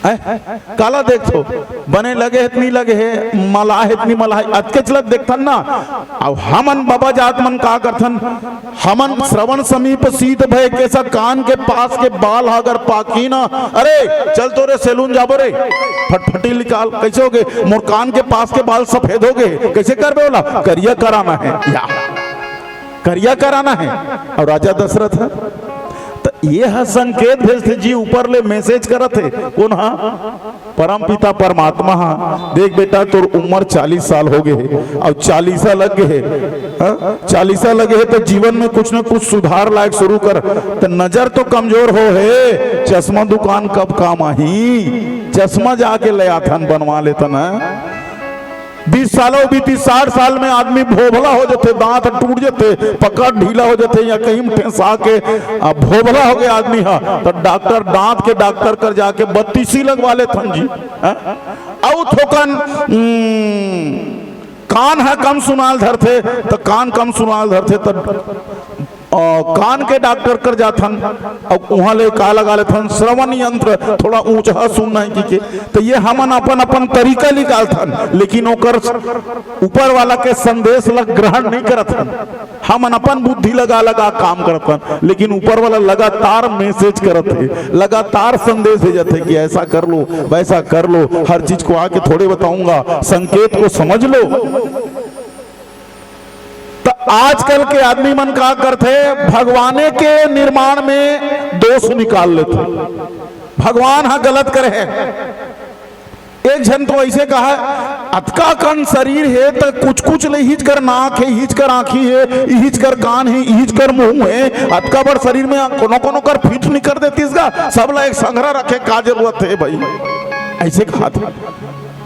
Speaker 1: काला देखो बने लगे इतनी लगे है मलाह इतनी मलाह अतके चलत देखथन ना। अब हमन बाबा जात मन का करथन, हमन श्रवण समीप शीत भय कैसा कान के पास के बाल अगर पाकी ना, अरे चल तो रे सैलून जाबो रे, फटफटी निकाल, कैसे हो गए मोर कान के पास के बाल सफेद हो गए, कैसे कर बोला करिया कराना है या करिया कराना है। और राजा दशरथ है तो ये है संकेत भेजते जी ऊपर ले मैसेज करत है कौन हा परम पिता परमात्मा हा। देख बेटा तोर उम्र 40 साल हो गए और 40 लग गए 40 लगे है तो जीवन में कुछ न कुछ सुधार लायक शुरू कर। तो नजर तो कमजोर हो है, चश्मा दुकान कब काम आही, चश्मा जाके ले आथन बनवा लेतन है। 20 सालों बीती 60 साल में आदमी भोभला हो जाते, दांत टूट जाते, पकड़ ढीला हो जाते या कहीं ठेसा के भोभला हो गया आदमी हा तो डॉक्टर दांत के डॉक्टर कर जाके 32 लगवा ले थन जी। औ थोकन कान है कम सुनाल धरते तो कान कम सुनाल धरते तो कान के डॉक्टर कर जाथन और वहां ले का लगा लेथन श्रवण यंत्र थोड़ा ऊंचा सुनना है कि तो ये हमन अपन अपन तरीका निकालथन, लेकिन ओकर ऊपर वाला के संदेश लग ग्रहण नहीं करथन। हमन अपन बुद्धि लगा लगा काम करथन, लेकिन ऊपर वाला लगातार मैसेज करत है, लगातार संदेश भेजत है कि ऐसा कर लो वैसा कर लो, हर चीज को आके थोड़े बताऊंगा, संकेत को समझ लो। तो आजकल के आदमी मन का करते भगवाने के निर्माण में दोष निकाल लेते, भगवान हा गलत करे है। एक जन तो ऐसे कहा अतका कन शरीर है तो कुछ कुछ ले हिच कर नाक है, हिच कर आंखी है, हिच कर कान है, हिच कर मुंह है, अतका बड़ शरीर में कोनो कोनो कर फिट नहीं कर देती इसका, सब ला एक संग्रह रखे का जरूरत है भाई, ऐसे कहा था।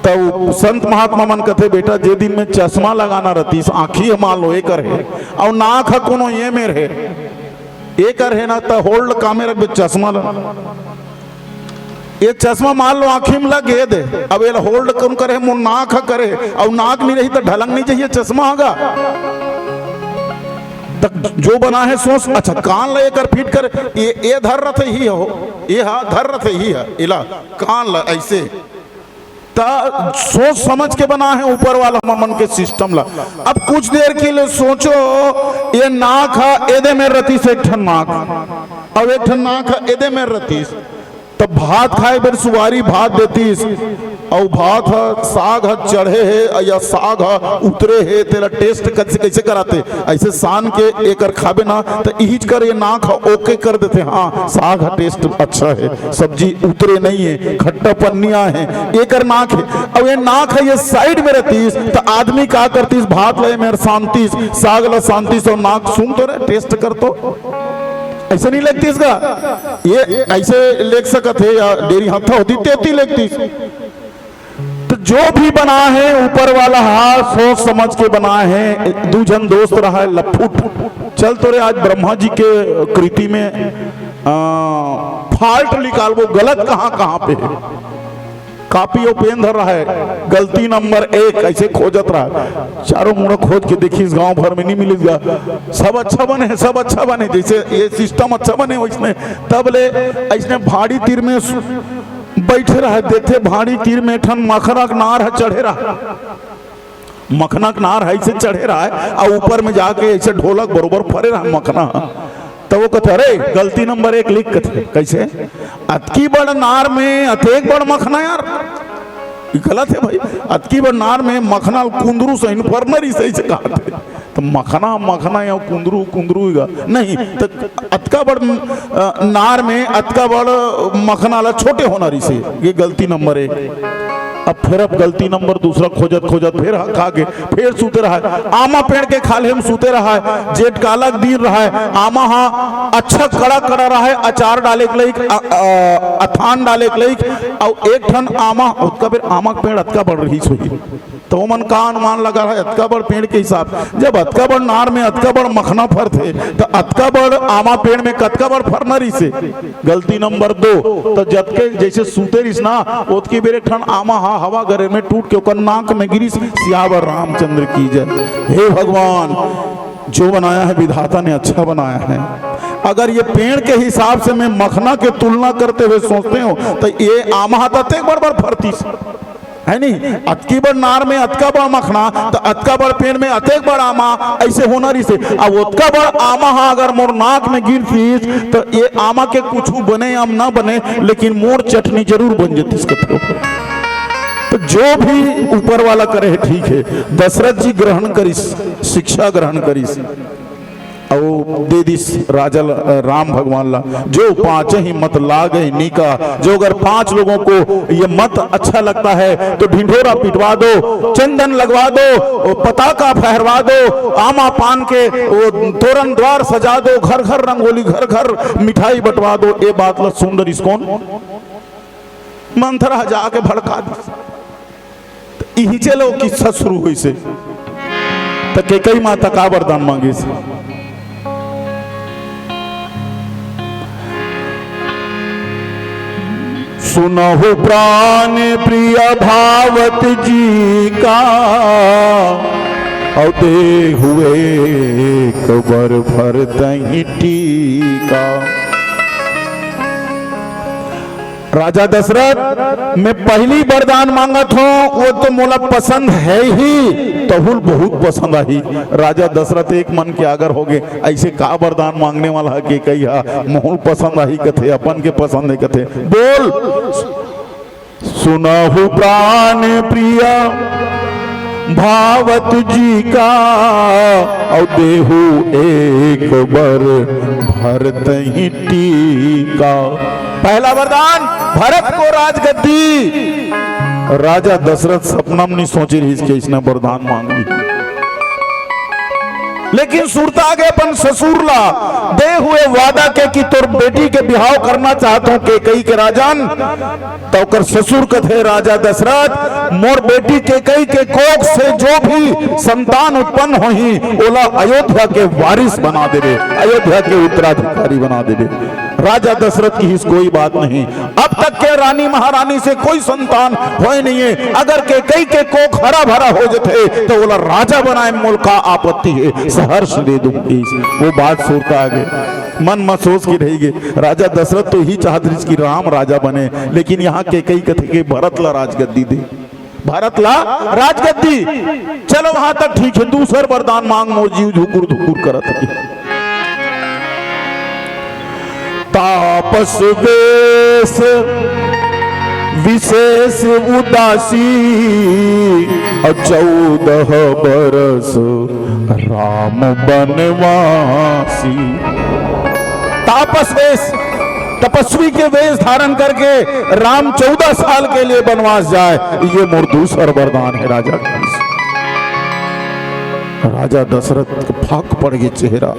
Speaker 1: तो संत महात्मा मन कहते बेटा जे दिन में चश्मा लगाना रहती आंखी मान लो एक है और नाक है कोनो ये में रहे एक है ना तो होल्ड कामे रख चश्मा ये चश्मा मान लो आंखी में लगे दे, अब ये होल्ड कम करे मुंह नाक करे और नाक नहीं रही तो ढलंग नहीं चाहिए चश्मा होगा तक जो बना है सोच। अच्छा कान लेकर फिट कर ये धर रथे ही हो, ये हाँ धर रथे ही है इला कान ला ऐसे सोच समझ के बना है ऊपर वाला मन के सिस्टम ला। अब कुछ देर के लिए सोचो ये नाक है एदे में रतीस एक ठन नाक और एक ठन नाक है एदे में रतीस, तब भात खाए बेर सुवारी भात देतीस और भात है साग है चढ़े है या साग है उतरे है तेरा टेस्ट कैसे कैसे कराते ऐसे सान के एकर खाबे ना तो इहिच कर ये नाक है ओके कर देते, हाँ साग है टेस्ट अच्छा है, सब्जी उतरे नहीं है, खट्टा पन्निया है, एकर नाक है। अब ये नाक है ये साइड में रहतीस तो आदमी क्या करतीस भात ले मेरे शांतिस साग ला शांतिस और नाक सुन तो रहे टेस्ट कर तो ऐसे नहीं लगती इसका, ये ऐसे लेख सकत है या डेरी हथा होती तेती लगती। तो जो भी बना है ऊपर वाला हाथ सोच समझ के बना है। दू जन दोस्त रहा है लफुट चल तो रे आज ब्रह्मा जी के कृति में फॉल्ट निकाल वो गलत कहाँ कहाँ पे है, कॉपी और पेन धर रहा है गलती नंबर 1 ऐसे खोजत रहा है, चारों मुड़ा खोज के देखी इस गांव भर में नहीं मिलेगा, सब अच्छा बने सब अच्छा बने जैसे ये सिस्टम अच्छा बने वैसने तब ले ऐसने भाड़ी तीर में बैठे रहा देखे भाड़ी तीर में ठन मखना नार है चढ़े रहा, मखना नार है ऐसे चढ़े रहा है और ऊपर में जाके ऐसे ढोलक बरोबर फरे रहा मखना। तो वो कहते अरे गलती नंबर 1 लिख के कैसे अतकी बड़ नार में अतेक बड़ मखना यार गलत है भाई, अतकी बड़ नार में मखना कुंदरू से इन्फॉर्मरी सही से कहा थे तो मखना मखना या कुंदरू कुंदरू नहीं तो अतका बड़ नार में अतका बड़ मखना ला छोटे होना रही से ये गलती नंबर 1। अब गलती नंबर 2 खोजत खोजत फिर खा के फिर सूते रहा है, आमा पेड़ के खाले हम सूते रहा है, जेठ कालक दिन रहा है, आमा हाँ अच्छा कड़ा कड़ा रहा है, अचार डाले के लाइक अथान डाले के लाइक और एक ठन आमा उसका फिर आमा पेड़ अतका बढ़ रही सोई तो मन का अनुमान लगा रहा है अतका बड़ पेड़ के हिसाब, जब अतका बड़ नार में अतका बड़ मखना फर थे तो अतका बड़ आमा पेड़ में कतका बड़ फरना रही से। गलती नंबर 2 तो जब के जैसे सूते रिस ना ओतकी बेरे ठन आमा हा हवा गरे में टूट के ओकर नाक में गिरी सियावर रामचंद्र की जय। हे भगवान जो बनाया है विधाता ने अच्छा बनाया है, अगर ये पेड़ के हिसाब से मैं मखना के तुलना करते हुए सोचते हो तो ये आमा हाथ एक बार फरती है नहीं, अतकी बड़ नार में अतका बड़ मखना तो अतका बड़ पेड़ में अतेक बड़ आमा, ऐसे होना रही से। अब उतका बड़ आमा हा अगर मोर नाक में गिर थी तो ये आमा के कुछ बने या ना बने, लेकिन मोर चटनी जरूर बन जाती इसके। तो जो भी ऊपर वाला करे ठीक है। दशरथ जी ग्रहण करिस, शिक्षा ग्रहण करिस और दे दिस राजा राम भगवान ला, जो पांच ही मत ला गए निका। जो अगर 5 लोगों को ये मत अच्छा लगता है तो ढिंढोरा पिटवा दो, चंदन लगवा दो, पताका फहरवा दो, आमा पान के वो तोरण द्वार सजा दो, घर घर रंगोली, घर घर मिठाई बंटवा दो। ये बात ला सुंदर इसकोन मंथरा जाके भड़का दी। यही चलो किस्सा शुरू हुई से तो कई माता का वरदान मांगे से। सुनहु प्राण प्रिय भावत जी का, और दे हुए कबर भर दही टीका। राजा दशरथ मैं पहली वरदान मांगत हूँ, वो तो मोला पसंद है ही, तहुल बहुत पसंद आई। राजा दशरथ एक मन के आगर हो गए, ऐसे का वरदान मांगने वाला है कि कही मोहल पसंद आई कथे, अपन के पसंद है कथे। बोल सुनहु प्राण प्रिय भावत जी का, और देहु एक बर भरत ही टीका। पहला वरदान भरत को राजगद्दी। राजा दशरथ सपना में नहीं सोची रही इसके, इसने वरदान मांग ली, लेकिन सुरता आगे अपन ससुर ला दे हुए वादा के कि तोर बेटी के बिहाव करना चाहता हूं के कई के राजन। तो कर ससुर कथे राजा दशरथ मोर बेटी के कई के कोख से जो भी संतान उत्पन्न होही ओला अयोध्या के वारिस बना देवे, अयोध्या के उत्तराधिकारी बना देवे। राजा दशरथ की इस कोई बात नहीं, अब तक के रानी महारानी से कोई संतान होए नहीं है। अगर के कई के कोख हरा भरा हो जाते तो बोला राजा बनाए मोल का आपत्ति है, सहर्ष दे दूंगी। वो बात सुनता आगे मन महसूस की रहेगी। राजा दशरथ तो ही चाहते कि राम राजा बने, लेकिन यहाँ के कई कथे के भरत ला राजगद्दी दे, भरत ला राजगद्दी। चलो वहां तक ठीक है, दूसर वरदान मांग मोर जीव धुकुर धुकुर करत। तापस वेश विशेष उदासी, 14 बरस राम बनवासी। तापस वेश, तपस्वी के वेश धारण करके राम 14 साल के लिए बनवास जाए, ये मोर दूसर वरदान है राजा। राजा दशरथ को फाक पड़ गई चेहरा,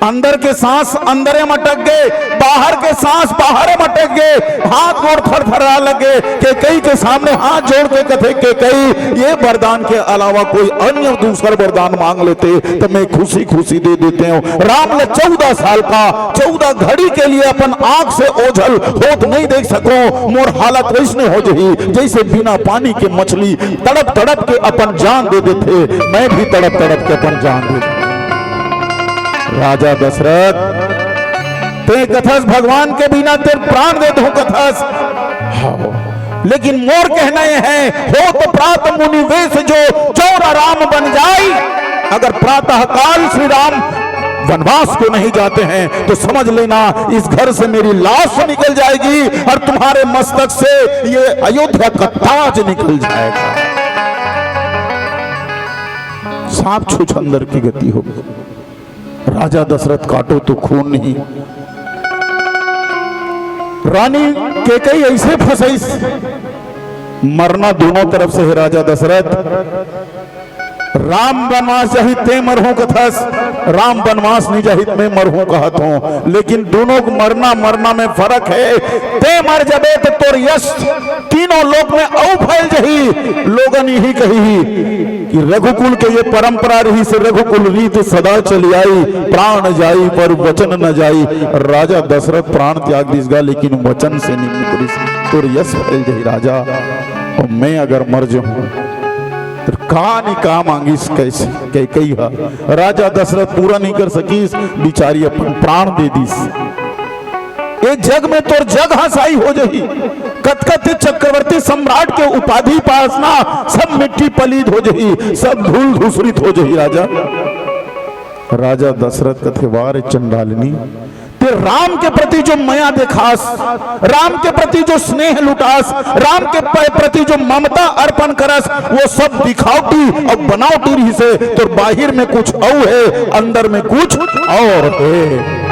Speaker 1: अंदर के सांस अंदर में अटक गए, बाहर के सांस बाहर में अटक गए, हाथ गोड़ थरथरा लगे। के कई के सामने हाथ जोड़ के कथे के कई ये वरदान के अलावा कोई अन्य दूसरा वरदान मांग लेते तो मैं खुशी खुशी दे देते हूँ। राम ने 14 साल का 14 घड़ी के लिए अपन आंख से ओझल होत नहीं देख सको। मोर हालत वैसने हो जही जैसे बिना पानी के मछली तड़प तड़प के अपन जान दे देते, मैं भी तड़प तड़प के अपन जान दे। राजा दशरथ ते कथस भगवान के बिना तेरे प्राण दे दो कथस, लेकिन मोर कहना यह है हो तो प्रात मुनि वेश जो चौरा राम बन जाए। अगर प्रातः काल श्री राम वनवास को नहीं जाते हैं तो समझ लेना इस घर से मेरी लाश निकल जाएगी और तुम्हारे मस्तक से ये अयोध्या का ताज निकल जाएगा। सांप छुछंदर की गति होगी। राजा दशरथ काटो तो खून नहीं। रानी केकई ऐसे फंसाई, मरना दोनों तरफ से है। राजा दशरथ राम बनवास चाहिए ते मरहूं कथस, राम बनवास नहीं चाहिए मैं मरहूं कहत हूं, लेकिन दोनों को मरना मरना में फर्क है। ते मर जबे तो तोर यश तीनों लोक में औ फैल जही। लोगन यही कही कि रघुकुल के ये परंपरा रही से रघुकुल रीत सदा चली आई, प्राण जाई पर वचन न जाई। राजा दशरथ प्राण त्याग दिसगा लेकिन वचन से नहीं मुकरिस, तोर यश फैल जही राजा। और मैं अगर मर जाऊं तो कहा नहीं कहा मांगिस कैसे कह कही हा राजा दशरथ पूरा नहीं कर सकीस, बिचारी अपन प्राण दे दीस। ये जग में तोर जग हसाई हो जही, कतकत चक्रवर्ती सम्राट के उपाधि पासना सब मिट्टी पलीद हो जही, सब धूल धूसरित हो जही। राजा दशरथ कथे वार चंडालिनी, ते राम के प्रति जो माया देखास, राम के प्रति जो स्नेह लुटास, राम के प्रति जो ममता अर्पण करस, वो सब दिखावटी और बनावटी रही से। तो बाहर में कुछ और है, अंदर में कुछ और है।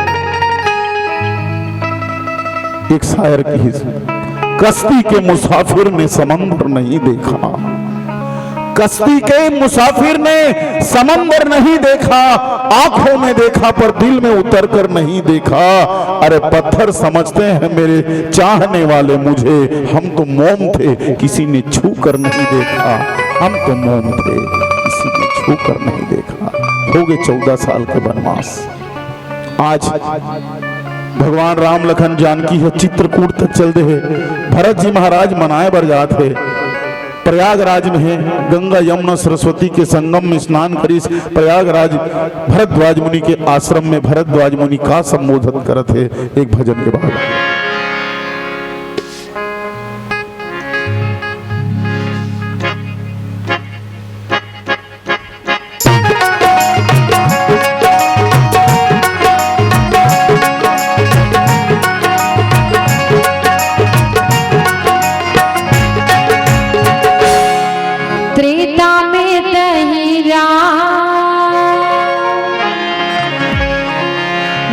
Speaker 1: एक शायर की कश्ती के मुसाफिर ने समंदर नहीं देखा, कश्ती के मुसाफिर ने समंदर नहीं देखा, आंखों में देखा पर दिल में उतर कर नहीं देखा। अरे पत्थर समझते हैं मेरे चाहने वाले मुझे, हम तो मोम थे किसी ने छू कर नहीं देखा, हम तो मोम थे किसी ने छू कर नहीं देखा। हो गए 14 साल के वनवास। आज भगवान राम लखन जानकी है चित्रकूट तक चल दे है। भरत जी महाराज मनाए बर जात है, प्रयागराज में है, गंगा यमुना सरस्वती के संगम में स्नान करीस। प्रयागराज भरद्वाज मुनि के आश्रम में भरद्वाज मुनि का संबोधन करत है एक भजन के बाद।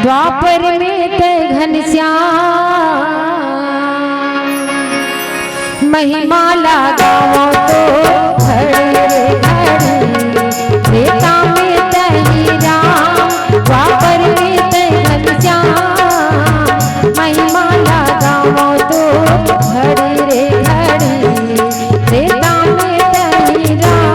Speaker 2: द्वापर में ते घनश्याम, महिमा लगाओ तो घड़ी त्रेता में ते राम, द्वापर में ते घनश्याम, महिमा लगाओ तो घड़ी रे घड़ी त्रेता में ते राम।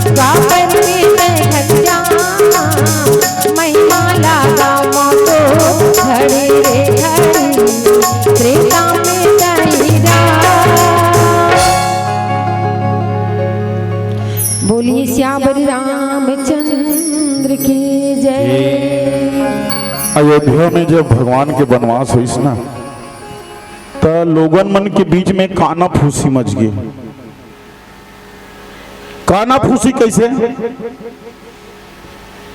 Speaker 2: द्वापर में जय घटिया महिमा लागा मोतो घड़ी रे घड़ी त्रेता में दहीरा। बोलिए श्यावर रामचंद्र की जय।
Speaker 1: अयोध्या में जब भगवान के वनवास हुई ना तो लोगन मन के बीच में काना फूसी मच गई। काना फूसी कैसे?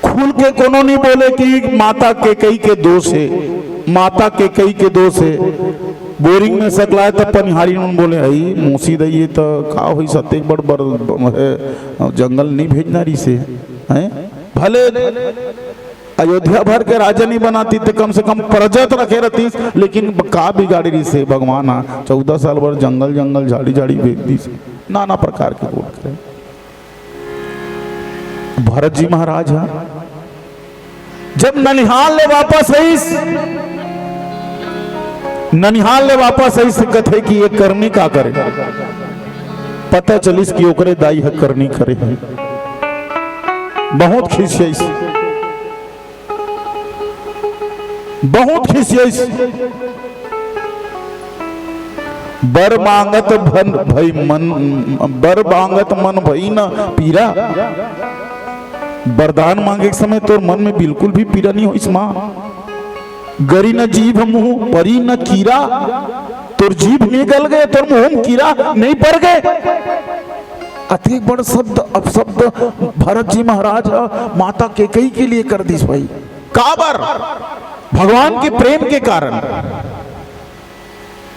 Speaker 1: खुल के कोनो नहीं बोले कि माता केकई के दोष है, माता केकई के दोष है। बोरिंग में सकलाए तब पनिहारी उन बोले हई मोसी दइए तो का हुई सत्य बड़ है जंगल नहीं भेजना रही से हैं। भले अयोध्या भर के राजा नहीं बनाती तो कम से कम प्रजत रखे रहती, लेकिन का बिगाड़ी रही से भगवान 14 साल भर जंगल जंगल झाड़ी झाड़ी भेज दी से नाना प्रकार के बोल करे। भरत जी महाराज जब ननिहाल ले वापस आई, ननिहाल ले वापस आई से कथे कि ये करनी का करे। पता चलिस कि ओकरे दाई है करनी करे है। बहुत खिसियाई, बहुत खिसियाई। बर मांगत भई मन, बर मांगत मन भई न पीरा। वरदान मांगे के समय तो मन में बिल्कुल भी पीड़ा नहीं हो। इस मां गरी न जीभ मुंह परी न कीरा, तोर जीभ निकल गए तोर मुंह में कीरा नहीं पड़ गए। अति बड़ शब्द अपशब्द भरत जी महाराज माता केकई के लिए कर दी भाई। काबर भगवान के प्रेम के कारण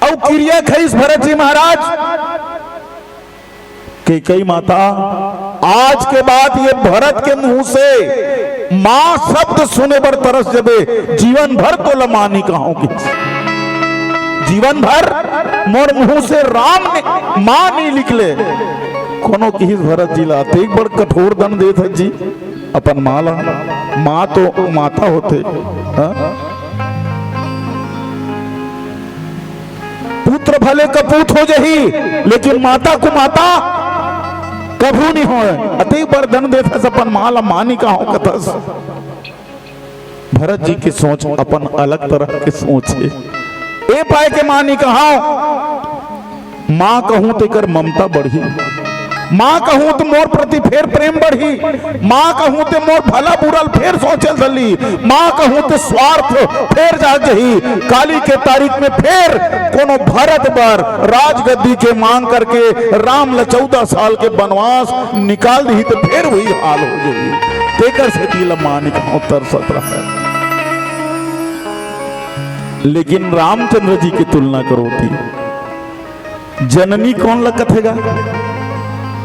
Speaker 1: और क्रिया खईस भरत जी महाराज। केकई माता आज के बाद ये भरत के मुंह से मां शब्द सुने पर तरस जबे जीवन भर तो लमानी कहोगी। जीवन भर मोर मुंह से राम मां नहीं निकले कोनो की भरत जी लाते एक बड़ कठोर दंड देते जी अपन माला। मां तो माता होते पुत्र भले कपूत हो जही लेकिन माता को माता कभू नहीं हो। अति बार दंड देता अपन माला मानी का हो कथस। भरत जी की सोच अपन अलग तरह की सोच है। ए पाए के मानी कहा मां कहूं तेकर ममता बढ़ी, मां कहूं तो मोर प्रति फेर प्रेम बढ़ी, मां कहूं तो मोर भला बुरल फेर सोचल दली, मां कहूं तो स्वार्थ फेर जा जही। काली के तारीख में फेर कोनो भरत बर राजगद्दी के मांग करके राम ल 14 साल के वनवास निकाल दी तो फिर वही हाल हो जाएगी। तेकर से तिल मान का तरसत रहा। लेकिन रामचंद्र जी की तुलना करो थी जननी कौन लगतेगा?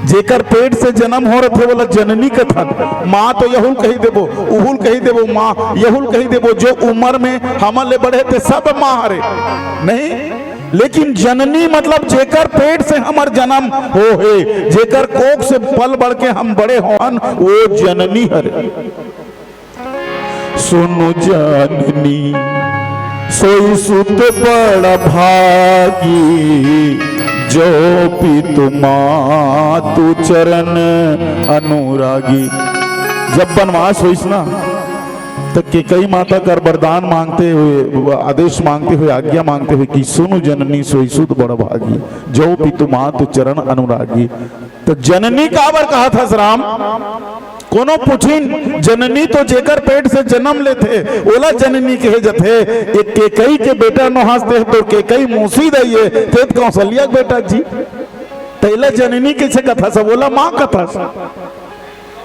Speaker 1: जेकर पेट से जन्म हो रहे थे बोला जननी कथन। माँ तो यहुल कही देबो, उहुल कही देबो, माँ यहुल कही देबो। जो उम्र में हमले बढ़े थे सब माँ हरे नहीं, लेकिन जननी मतलब जेकर पेट से हमार जन्म हो है, जेकर कोख से पल बढ़ के हम बड़े होन वो जननी हरे। सुनो जननी सोई सुत बड़ा भागी, जो पितु मातु चरण अनुरागी। जब वनवास हुई ना तो केकई माता कर वरदान मांगते हुए, आदेश मांगते हुए, आज्ञा मांगते हुए कि सुनु जननी सोई सुत बड़ भागी, जो पितु मातु चरण अनुरागी। तो जननी काबर कहा था राम? कोनो पूछिन जननी तो जेकर पेट से जन्म लेते ओला जननी कहे जथे। एक केकई के बेटा नोहासते तो केकई मौसी दइए तेत कौशल्या के बेटा जी तैला जननी कैसे कथा सब बोला मां कथा।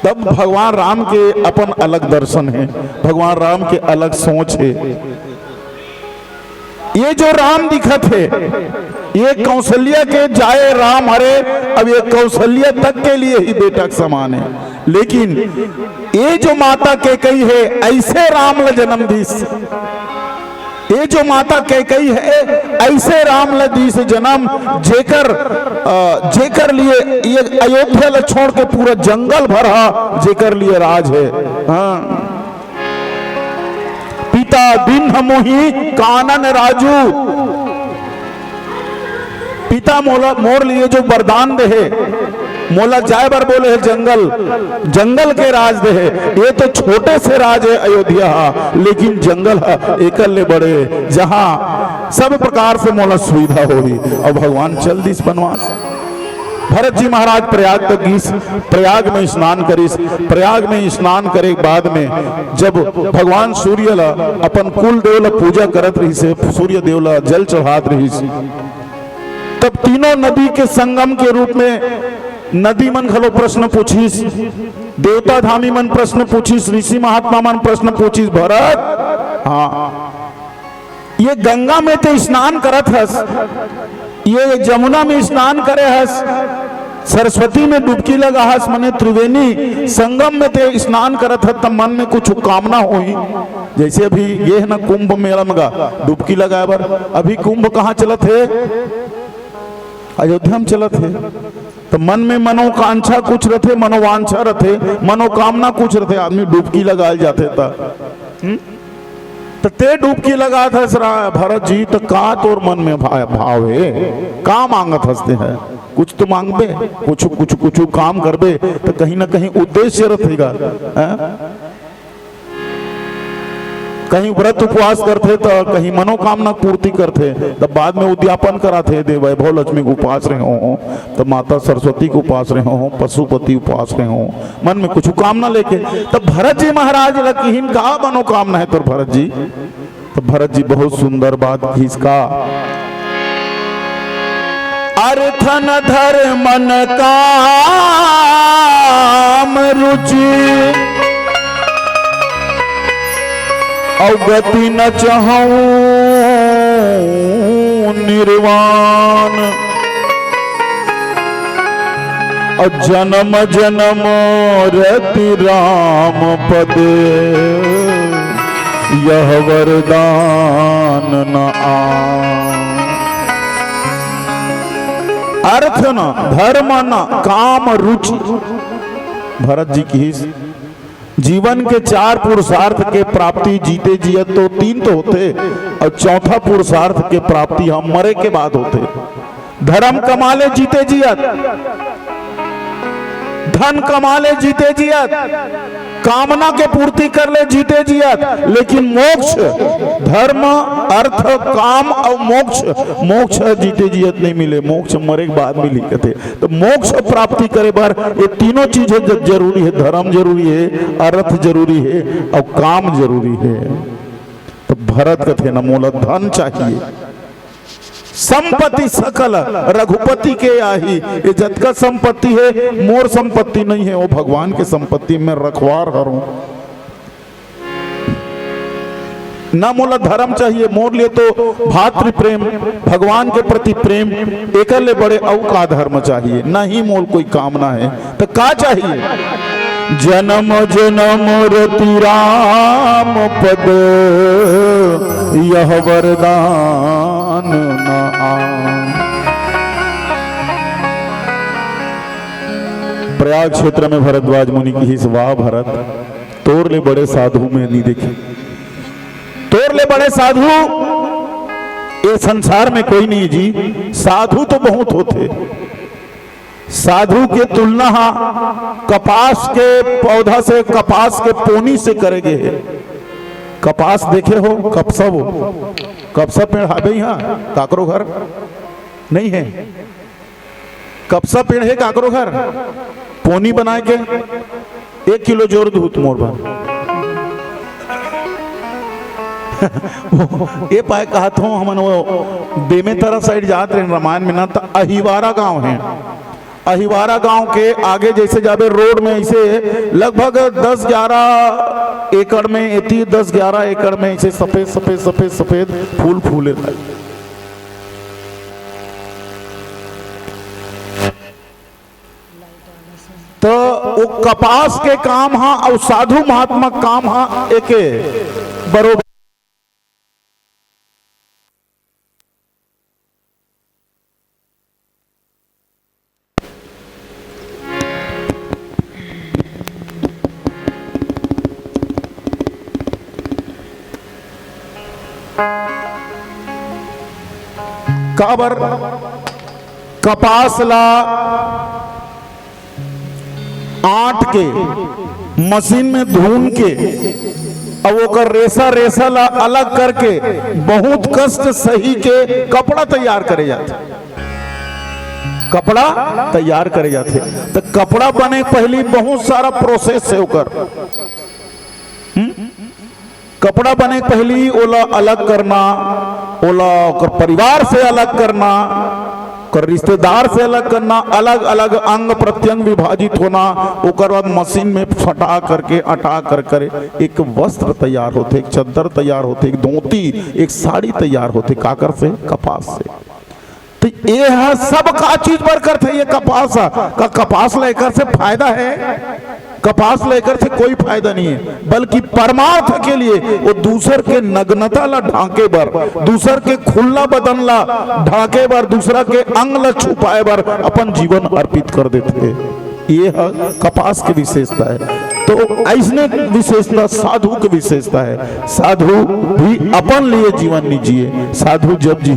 Speaker 1: तब भगवान राम के अपन अलग दर्शन है, भगवान राम के अलग सोच है। ये जो राम दिखत है ये कौशल्या के जाए राम हरे, अब ये कौशल्या तक के लिए ही बेटा के समान है। लेकिन ये जो माता केकई है ऐसे राम ल जन्म दीस, ये जो माता केकई है ऐसे राम ल दीस जन्म, जेकर लिए ये अयोध्या ल छोड़ के पूरा जंगल भरा जेकर लिए राज है। हाँ पिता दिन मोही कानन राजू, पिता मोर लिए जो वरदान दे मोला जाए बार बोले है जंगल, जंगल के राज दे है। ये तो छोटे से राज है अयोध्या, लेकिन जंगल एकल ले बड़े, जहां सब प्रकार से मोला सुविधा होगी। और भगवान चल दिस बनवास। भरत जी महाराज प्रयाग तक गीस, प्रयाग में स्नान करिस। प्रयाग में स्नान करे के बाद में जब भगवान सूर्य ला अपन कुल देव ला पूजा करत रही से, सूर्य देव ला जल चढ़ात रही से, तब तीनों नदी के संगम के रूप में नदी मन खलो प्रश्न पूछिस, देवता धामी मन प्रश्न पूछिस, ऋषि महात्मा मन प्रश्न पूछिस। भरत, हाँ ये गंगा में ते स्नान करत हस, ये जमुना में स्नान करे हस, सरस्वती में डुबकी लगा हस, मने त्रिवेणी संगम में ते स्नान करत हस, तब मन में कुछ कामना हुई। जैसे अभी ये है ना कुंभ मेला में डुबकी लगाए बार, अभी कुंभ कहाँ चलत है? अयोध्या में चलत है। तो मन में मनोकांक्षा कुछ रथे, मनोवांछा रथे, मनोकामना कुछ रथे, आदमी डुबकी लगाए जाते था। तो ते डुबकी लगा था भरत जी, तो का तोर मन में भाव है? का मांगत हंसते हैं? कुछ तो मांगबे, कुछ कुछ कुछ काम करबे, तो कहीं ना कहीं उद्देश्य रहेगा। कहीं व्रत उपवास करते तो कहीं मनोकामना पूर्ति करते, तब बाद में उद्यापन कराते, दे वैभव लक्ष्मी को उपास रहे हो, तब माता सरस्वती को उपास रहे हो, पशुपति उपास रहे हो, मन में कुछ कामना लेके। तब भरत जी महाराज लकीन का मनोकामना है तो भरत जी, तो भरत जी बहुत सुंदर बात इसका, अर्थन धर्मन काम रुचि अवगति न चाहूं निर्वाण, जन्म जन्म रति राम पद यह वरदान न आन। अर्थ न, धर्म न, काम रुचि। भरत जी की जीवन के 4 पुरुषार्थ के प्राप्ति जीते जियत तो 3 तो होते, और चौथा पुरुषार्थ के प्राप्ति हम मरे के बाद होते। धर्म कमा ले जीते जियत, धन कमा ले जीते जियत, कामना के पूर्ति कर ले जीते जियत, लेकिन मोक्ष, धर्म अर्थ काम और मोक्ष, मोक्ष जीते जियत नहीं मिले, मोक्ष मरे के बाद मिली कहते। तो मोक्ष प्राप्ति करे बार ये तीनों चीजें जरूरी है, धर्म जरूरी है, अर्थ जरूरी है और काम जरूरी है। तो भरत कथे न मोला धन चाहिए, संपत्ति सकल रघुपति के आही। ये जत का संपत्ति है मोर संपत्ति नहीं है, वो भगवान के संपत्ति में रखवार करूं। ना मोला धर्म चाहिए, मोर लिए तो भातृ प्रेम, भगवान के प्रति प्रेम, एकर ले बड़े औ का धर्म चाहिए, नहीं मोल कोई कामना है। तो का चाहिए? जन्म जन्म रति राम पद यह वरदान न आन। प्रयाग क्षेत्र में भरद्वाज मुनि की ही वाह भरत, तोर ले बड़े साधु में नहीं देखे, तोर ले बड़े साधु ये संसार में कोई नहीं जी। साधु तो बहुत होते, साधु के तुलना कपास के पौधा से, कपास के पोनी से करेंगे। कपास देखे हो? कपसा, वो कपसा पेड़ है यहाँ काकरो घर नहीं है, कपसा पेड़ है काकरो घर, पोनी बना के 1 किलो जोर दूध मोर भर ये पाए कहा था हमन वो बेमेतरा साइड जाते रहे रामायण में ना, तो अहिवारा गांव है, अहिवारा गांव के आगे जैसे जाबे रोड में ऐसे लगभग 10-11 एकड़ में, 10-11 एकड़ में ऐसे सफेद सफेद सफेद सफेद फूल फूले थे। तो वो कपास के काम हाँ और साधु महात्मा काम हाँ एक बरोबर। काबर कपास ला आट के मशीन में धून के अब ओकर रेसा रेसा ला अलग करके बहुत कष्ट सही के कपड़ा तैयार करे जाते, कपड़ा तैयार करे जाते। तो कपड़ा बने पहली बहुत सारा प्रोसेस है ओकर। कपड़ा बने पहली ओला अलग करना, ओला ओकर परिवार से अलग करना, ओकर रिश्तेदार से अलग करना, अलग अलग अंग प्रत्यंग विभाजित होना, ओकर बाद मशीन में फटा करके अटा कर एक वस्त्र तैयार होते, एक चद्दर तैयार होते, एक धोती, एक साड़ी तैयार होते, काकर से, कपास से। तो ये है सब का चीज बरकर थे, ये कपास का कपास लेकर से फायदा है, कपास लेकर से कोई फायदा नहीं है, बल्कि परमार्थ के लिए वो दूसर के नग्नता ला ढांके बर, दूसर के खुला बदन ला ढांके बर, दूसरा के अंग ला छुपाए बर अपन जीवन अर्पित कर देते। ये कपास की विशेषता है। तो ऐसने विशेषता साधु की विशेषता है। साधु भी अपन लिए जीवन नहीं जिए, साधु जब जी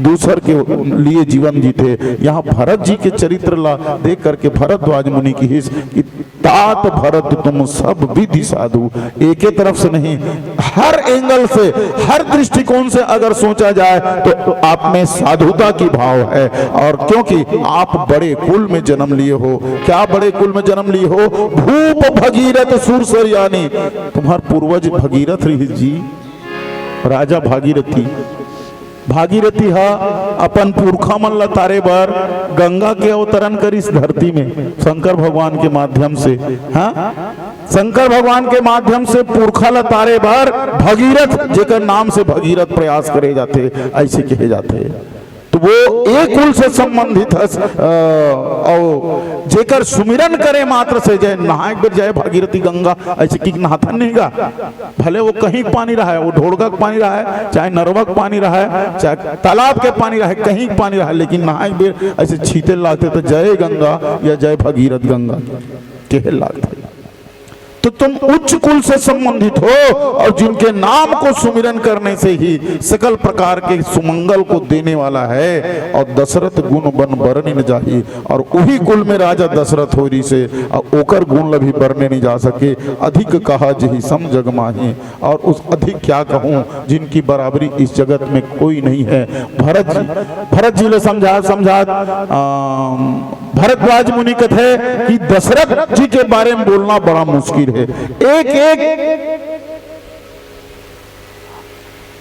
Speaker 1: दूसर के लिए जीवन जीते। यहाँ भरत जी के चरित्र ला देख करके भरद्वाज मुनि की हिस कि तात भरत तुम सब विधि साधु, एक ही तरफ से नहीं, हर एंगल से, हर दृष्टिकोण से अगर सोचा जाए तो आप में साधुता की भाव है। और क्योंकि आप बड़े कुल में जन्म लिए हो। क्या बड़े कुल में जन्म लिए हो? भूप भगीरथ सुरसर, यानी तुम्हार पूर्वज भगीरथ रही जी, राजा भागीरथी। भागीरथी हा अपन पुरखा मन ला तारे बर गंगा के अवतरण कर इस धरती में शंकर भगवान के माध्यम से। हाँ, शंकर भगवान के माध्यम से पुरखा ला तारे बर भगीरथ, जेकर नाम से भगीरथ प्रयास करे जाते, ऐसे कहे जाते। तो वो एक कुल से संबंधित है और जेकर सुमिरन करे मात्र से जय नहाए बर जाए भागीरथी गंगा, ऐसे कि नहाता नहीं गा, भले वो कहीं पानी रहा है, वो ढोड़का का पानी रहा है, चाहे नरवा का पानी रहा है, चाहे तालाब के पानी रहा है, कहीं पानी रहा है, लेकिन नहाए बेर ऐसे छीते लागते तो जय गंगा या जय भगीरथ गंगा कहे लागते। तो तुम उच्च कुल से संबंधित हो और जिनके नाम को सुमिरन करने से ही सकल प्रकार के सुमंगल को देने वाला है। और दशरथ गुण बन बरने न जाही, और वही कुल में राजा दशरथ हो रही से और ओकर गुण लभी बरने नहीं जा सके। अधिक कहा जही सम जग माही, और उस अधिक क्या कहूं जिनकी बराबरी इस जगत में कोई नहीं है। भरत जी ने समझा भरद्वाज मुनि कथे कि दशरथ जी के बारे में बोलना बड़ा मुश्किल है। एक एक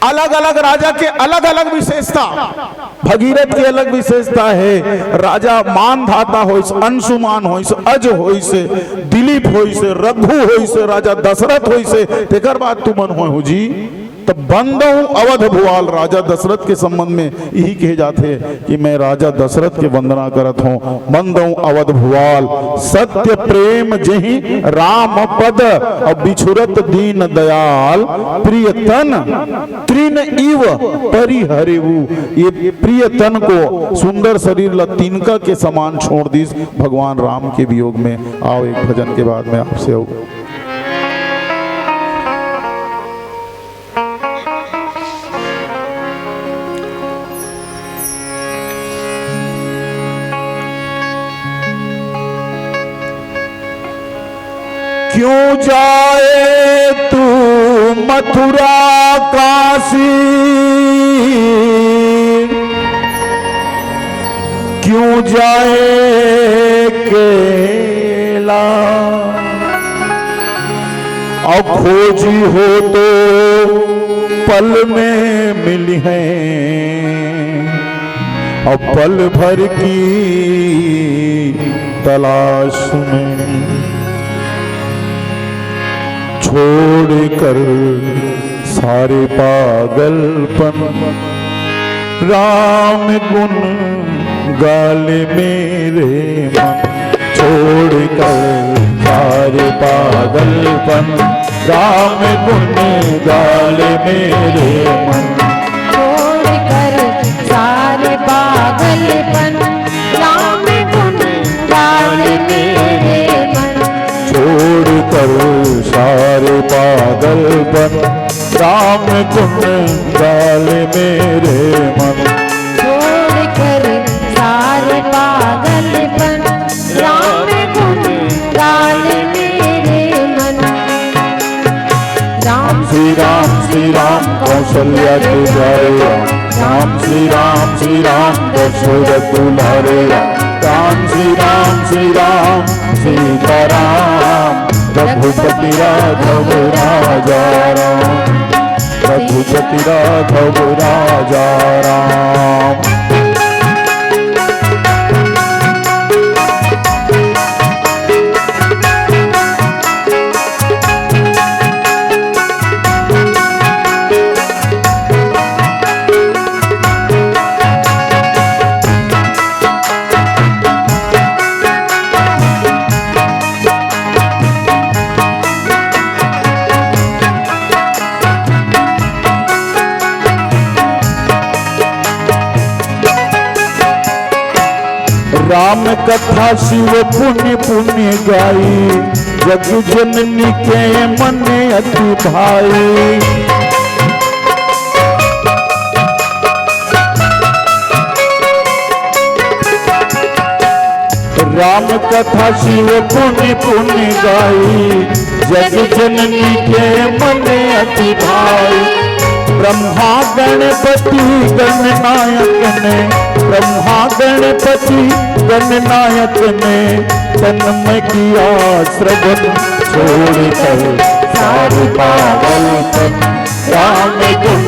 Speaker 1: अलग अलग राजा के अलग अलग विशेषता, भगीरथ की अलग विशेषता है। राजा मानधाता होइस, अंशुमान होइस, अज होइस, दिलीप होइस, रघु होइस, राजा दशरथ होइस, तेकर बाद तुमन हो जी। तब बंदऊ अवध भुआल, राजा दशरथ के संबंध में यही कहे जाते हैं कि मैं राजा दशरथ के वंदना करत हूँ। बंदऊ अवध भुआल, सत्य प्रेम जही राम पद, और बिछुरत दीन दयाल, प्रियतन त्रिन इव परिहरेवु। ये प्रियतन को, सुंदर शरीर ला तिनका के समान छोड़ दीस भगवान राम के वियोग में। आओ एक भजन के बाद में आपसे होगा। क्यों जाए तू मथुरा काशी, क्यों जाए केला, और खोजी हो तो पल में मिली है, और पल भर की तलाश में छोड़ कर सारे पागलपन, राम गुण गाले मेरे मन। छोड़ कर सारे पागलपन, राम गुण गाले मेरे मन।
Speaker 2: छोड़ कर सारे पागलपन, राम गुण गाले मेरे मन।
Speaker 1: छोड़ कर सारे पागलपन, राम गुण गाले मेरे मन।
Speaker 2: छोड़ कर सारे पागलपन, राम गुण गाले
Speaker 1: कौशल्या के प्यारे राम, राम श्री राम दशरथ दुलारे राम श्री राम सीताराम, रघुपति राघव राजा राम, रघुपति राघव राजा राम। राम कथा शिव पुण्य पुण्य गाई, जग जननी के मन अति भाई। राम कथा शिव पुण्य पुण्य गाई, जग जननी के मन अति भाई। ब्रह्मा गणपति गणनायक ने, ब्रह्मा गणपति गणनायक ने तन्मय किया श्रवण, छोड़कर सारे पागलपन, राम गुण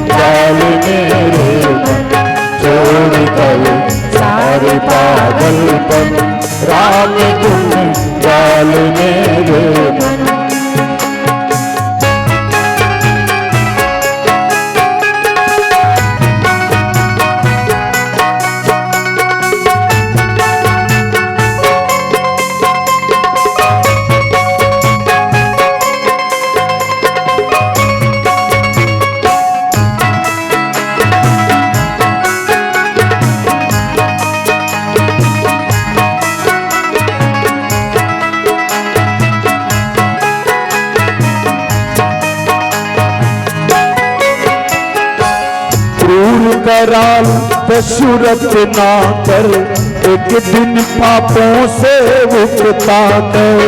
Speaker 1: गाल मेरे मन, छोड़कर सारे पागलपन, राम गुण गाल मेरे मन। कराल दशरथ ना कर, एक दिन पापों से मुक्ता कर।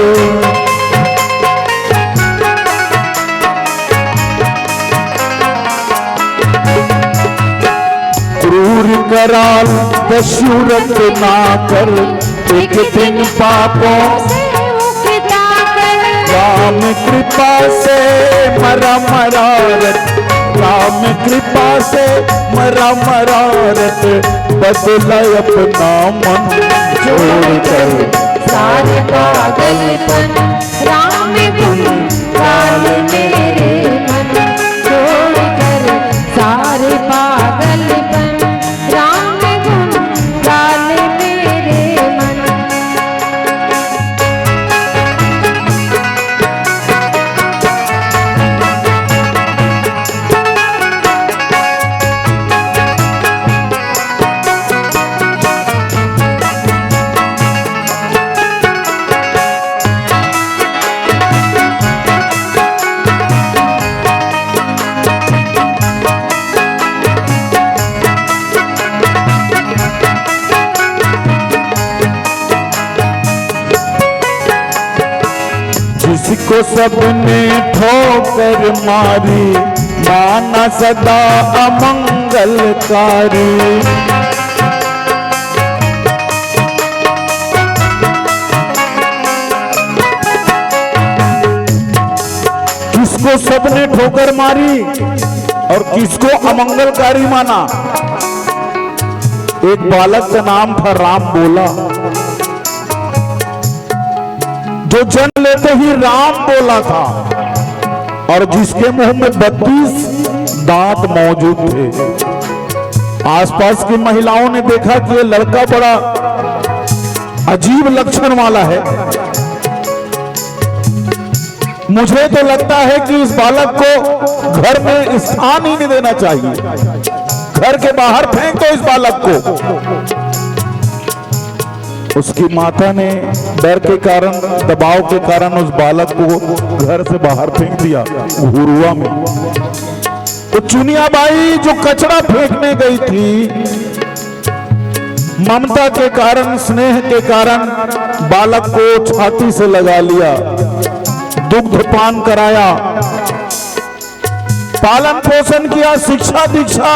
Speaker 1: क्रूर कराल दशरथ ना कर, एक दिन पापों से मुक्ता कर। राम कृपा से मरा मरारत, राम कृपा से मरा मरारत, बदला अपना मन, छोड़कर सारे पागलपन, राम गुण गाल मेरे मन, छोड़कर सारे पागलपन, राम गुण गाल मेरे मन। जिसको सबने ठोकर मारी, माना सदा अमंगलकारी। किसको सबने ठोकर मारी और किसको अमंगलकारी माना? एक बालक का नाम था राम बोला, जो जन्म लेते ही राम बोला था और जिसके मुंह में 32 दांत मौजूद थे। आसपास की महिलाओं ने देखा कि ये लड़का बड़ा अजीब लक्षण वाला है, मुझे तो लगता है कि इस बालक को घर में स्थान ही नहीं देना चाहिए, घर के बाहर फेंक दो इस बालक को। उसकी माता ने डर के कारण, दबाव के कारण उस बालक को घर से बाहर फेंक दिया घुरुआ में। तो चुनिया बाई जो कचरा फेंकने गई थी, ममता के कारण, स्नेह के कारण बालक को छाती से लगा लिया, दुग्धपान कराया, पालन पोषण किया, शिक्षा दीक्षा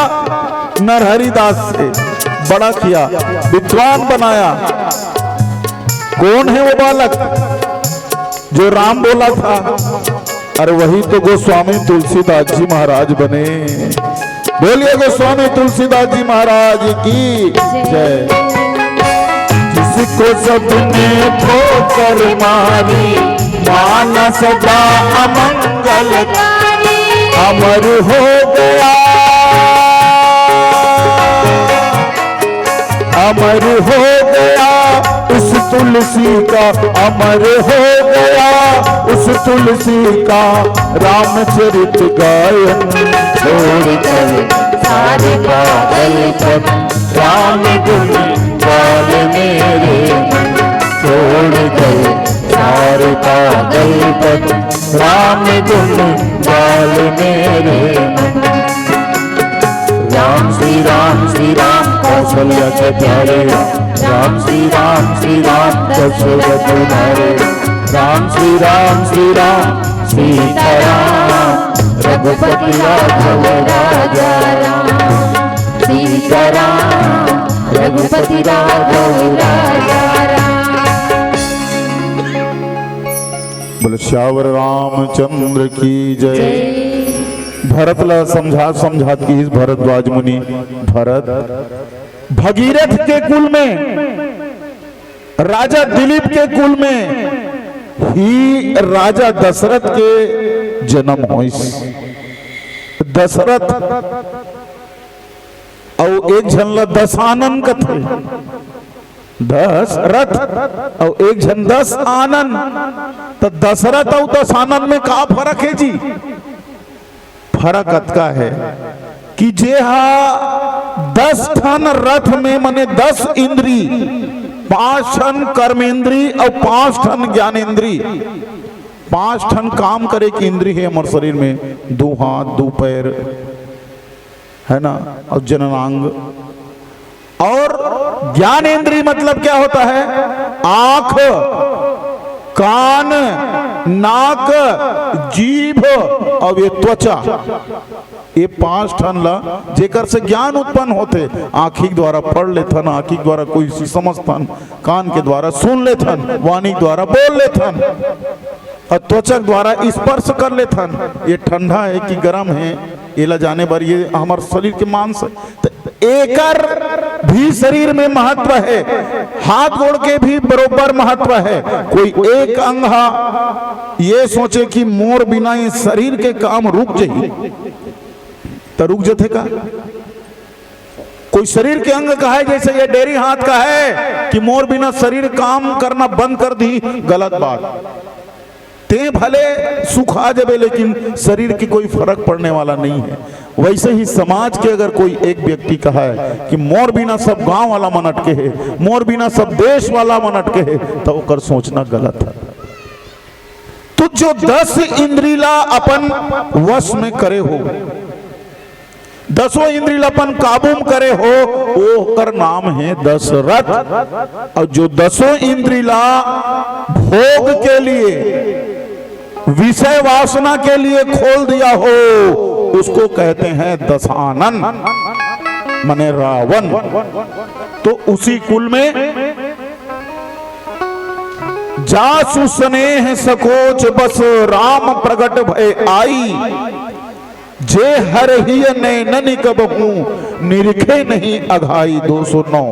Speaker 1: नरहरिदास से बड़ा किया, विद्वान बनाया। कौन है वो बालक जो राम बोला था? अरे वही तो गोस्वामी तुलसीदास जी महाराज बने। बोलिए गोस्वामी तुलसीदास जी महाराज की जय। जिसको सबने ठोकर मारी, माना सदा अमंगलकारी, अमर हो गया, अमर हो गया उस तुलसी का, अमर हो गया उस तुलसी का रामचरित गायन। छोड़कर सारे पागलपन, राम गुण गाल मेरे मन, छोड़कर सारे पागलपन, राम गुण गाल मेरे मन। राम श्री राम श्री राम कौशल्या के प्यारे, राम श्री राम दशरथ तुम्हारे, राम श्री राम सीताराम रघुपति राघव राजा राम, सीताराम रघुपति राघव राजा राम। बोले श्यावर रामचंद्र की जय। भरत ला समझात की इस भरद्वाज मुनि, भरत भगीरथ के कुल में, राजा दिलीप के कुल में ही राजा दशरथ के जन्म हुई। दशरथ और एक झन ला दशानन कथे, दशरथ और एक झन दस आनंद। तो दशरथ और दशानन में का फर्क है जी? फर्क अतका है कि जे हा 10 ठन रथ में मने 10 इंद्री, 5 ठन कर्मेंद्री और 5 ठन ज्ञानेंद्री, 5 ठन काम करे की इंद्री है हमारे शरीर में, 2 हाथ 2 पैर है ना, और जननांग। और ज्ञानेंद्री मतलब क्या होता है? आंख, कान, नाक, जीभ और ये त्वचा, ये 5 ठन ला जेकर से ज्ञान उत्पन्न होते। आँखी द्वारा पढ़ लेथन, आँखी द्वारा कोई समझथन, कान के द्वारा सुन लेथन, वाणी द्वारा बोल लेथन, और त्वचा द्वारा स्पर्श कर लेथन। ये ठंडा है कि गर्म है ये ला जाने पर, ये हमारे शरीर के मांस है। एकर भी शरीर में महत्व है, हाथ गोड़ के भी बरोबर महत्व है। कोई एक अंग ये सोचे कि मोर बिना ये शरीर के काम रुक जाए तो रुक जाते का? कोई शरीर के अंग का है, जैसे ये डेरी हाथ का है कि मोर बिना शरीर काम करना बंद कर दी, गलत बात। ते भले सुख आ जाए लेकिन शरीर की कोई फर्क पड़ने वाला नहीं है। वैसे ही समाज के अगर कोई एक व्यक्ति कहा है कि मोर बिना सब गांव वाला मन अटके है, मोर बिना सब देश वाला मन अटके है, तो ओकर सोचना गलत है। तो जो 10 इंद्रिला अपन वश में करे हो, 10 इंद्रिला अपन काबू में करे हो, वो कर नाम है दशरथ। और जो 10 इंद्रिला भोग के लिए, विषय वासना के लिए खोल दिया हो, उसको कहते हैं दशानन माने रावण। तो उसी कुल में जासु स्नेह सकोच बस राम प्रगट भय आई, जे हर ही नैनन कबहू निरखे नहीं अघाई। 209।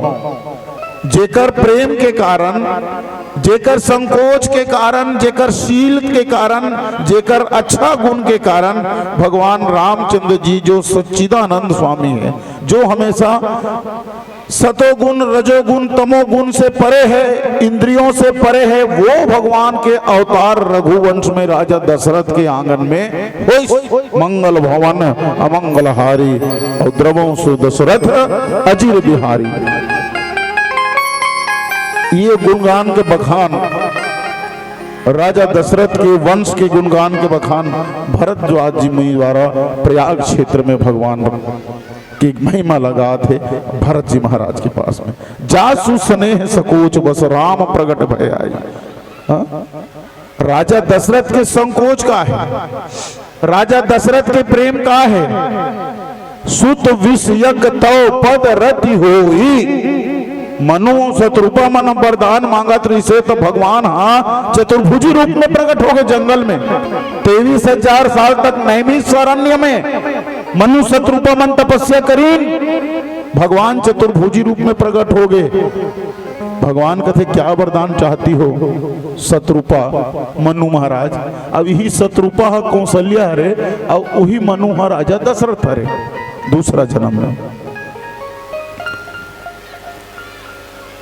Speaker 1: जेकर प्रेम के कारण, जेकर संकोच के कारण, जेकर शील के कारण, जेकर अच्छा गुण के कारण भगवान रामचंद्र जी जो सच्चिदानंद स्वामी है, जो हमेशा सतोगुण रजोगुण तमोगुण से परे है, इंद्रियों से परे है, वो भगवान के अवतार रघुवंश में राजा दशरथ के आंगन में होइस। मंगल भवन अमंगलहारी और द्रवंश दशरथ अजीर बिहारी। ये गुणगान के बखान, राजा दशरथ के वंश के गुणगान के बखान भरद्वाज जी मुनि द्वारा प्रयाग क्षेत्र में भगवान की महिमा लगा थे भरत जी महाराज के पास में। जासु स्नेह सकोच बस राम प्रगट भय आई। राजा दशरथ के संकोच का है राजा दशरथ के प्रेम का है, सुत विषयक तव पद रति होई। मनु शत्रुपा मन वरदान मांगत रही से तो भगवान हाँ चतुर्भुजी रूप में प्रकट हो गए जंगल में। 23,000 साल तक नैमिषारण्य में मनु शत्रुपा मन तपस्या करी, भगवान चतुर्भुजी रूप में प्रकट हो गए। भगवान कहते क्या वरदान चाहती हो? शत्रुपा मनु महाराज। अब यही शत्रुपा है कौशल्या हरे और वही मनु है राजा दशरथ हरे, दूसरा जन्म में।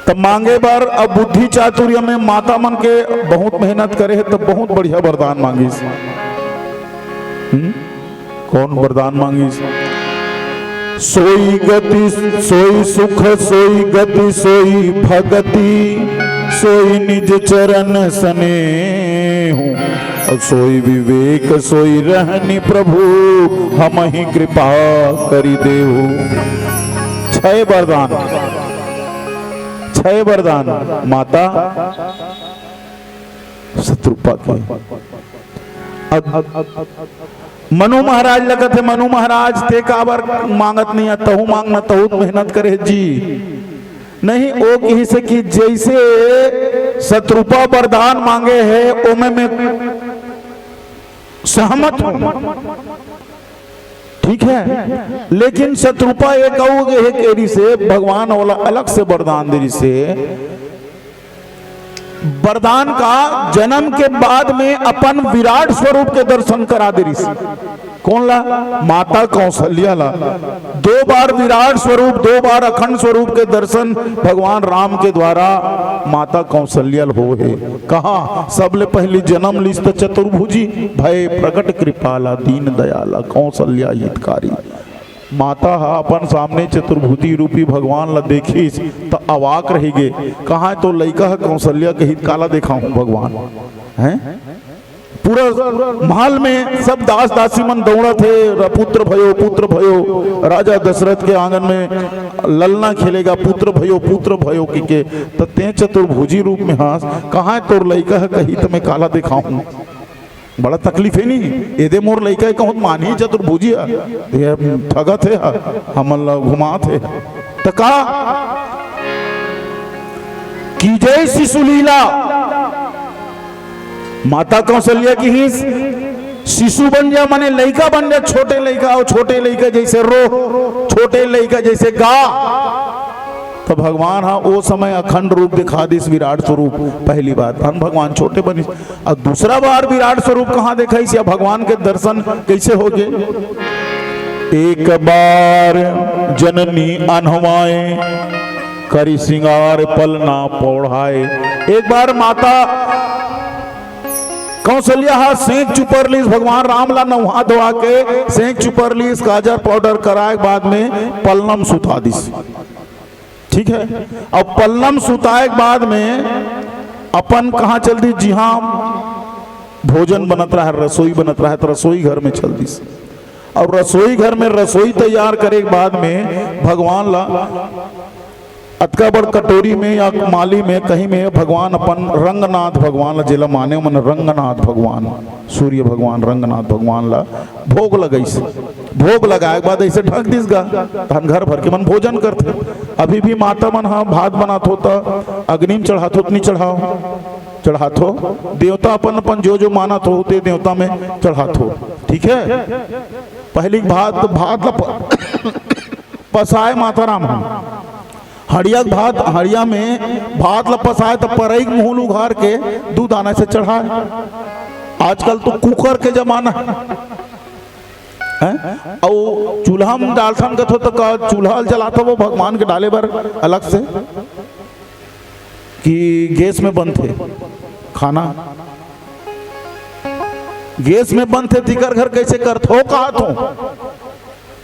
Speaker 1: तब मांगे बार अब बुद्धि चातुर्य में माता मन के बहुत मेहनत करे है, तब बहुत बढ़िया वरदान मांगी। कौन वरदान मांगी? सोई गति सोई सुख सोई गति सोई भगति सोई निज चरण स्नेहु और सोई विवेक सोई रहनी प्रभु हम ही कृपा करी देहु। 6 वरदान, 6 वरदान माता शत्रुपा के। मनु महाराज लगत है, मनु महाराज ते काबर मांगत नहीं है, तहु मांगना तहु मेहनत करे जी नहीं। ओ कहीं से कि जैसे शत्रुपा वरदान मांगे है ओमे में सहमत हूं, ठीक है, लेकिन शत्रुपा एक केरी से भगवान वाला अलग से वरदान देरी से वरदान का जन्म के बाद में अपन विराट स्वरूप के दर्शन करा दे रही। कौन ला? माता कौशल्या ला। 2 बार विराट स्वरूप 2 बार अखंड स्वरूप के दर्शन भगवान राम के द्वारा माता कौशल्या हो है। कहा? सबले पहली जन्म लिस्त चतुर्भुजी भय प्रकट कृपाला दीन दयाला कौशल्या हितकारी। माता हा अपन सामने चतुर्भुजी रूपी भगवान ला देखी तो अवाक रही गे। कहा तो लइका है कौशल्या के हित काला देखा हूं भगवान हैं। पूरा महल में सब दास दासी मन दौड़ा थे, पुत्र भयो राजा दशरथ के आंगन में ललना खेलेगा पुत्र भयो के तो ते चतुर्भुजी रूप में हास। कहा तो लइका है कही तो मैं काला देखा हूं। बड़ा तकलीफ है नहीं एदे मोर लइका कहूँ मानी चतुर्भुजी ठगा थे हम घुमा थे तो का की जय शिशु लीला। माता कौशल्या की ही शिशु बन जा माने लइका बन जा, छोटे लइका और छोटे लइका जैसे रो, छोटे लइका जैसे गा। तो भगवान हाँ वो समय अखंड रूप दिखा दिस विराट स्वरूप पहली बार भगवान छोटे बनी। और दूसरा बार विराट स्वरूप कहाँ देखा इसे भगवान के दर्शन कैसे हो गए? एक बार जननी अनहवाए करी सिंगार पलना पौढ़ाए। एक बार माता कौशल्या हाथ सेंक चुपर लीस भगवान राम ला नहा धोआ के सेंक चुपर लीस काजर पाउडर कराए बाद में पलनम सुता दिस, ठीक है। अब पल्लम सुताए के बाद में अपन कहाँ चल दी? जी हाँ भोजन बनत रहा है, रसोई बनत रहा है तो रसोई घर में चल दी। और रसोई घर में रसोई तैयार करे के बाद में भगवान ला अतका बड़ कटोरी में या माली में कहीं में भगवान अपन रंगनाथ भगवान ला जिला माने मन रंगनाथ भगवान सूर्य भगवान रंगनाथ भगवान ला भोग लगाई। भोग लगाए के बाद ऐसे ढक दिस गा धन घर भर के मन भोजन करते। अभी भी माता मन हाँ भात बनात होता अग्नि में चढ़ात हो नहीं चढ़ात हो देवता अपन अपन जो मानत हो ते देवता में चढ़ात हो, ठीक है। पहली भात पसाए माता राम हड़िया में भात लपसाए तो परई मुंह उघार के दूध आने से चढ़ाए। आजकल तो कुकर के जमाना है और चूल्हा में डालथन कथो तो चूल्हा जलाता वो भगवान के डाले बर अलग से कि गैस में बंद थे खाना, गैस में बंद थे तिकर घर कैसे करथो कहा तो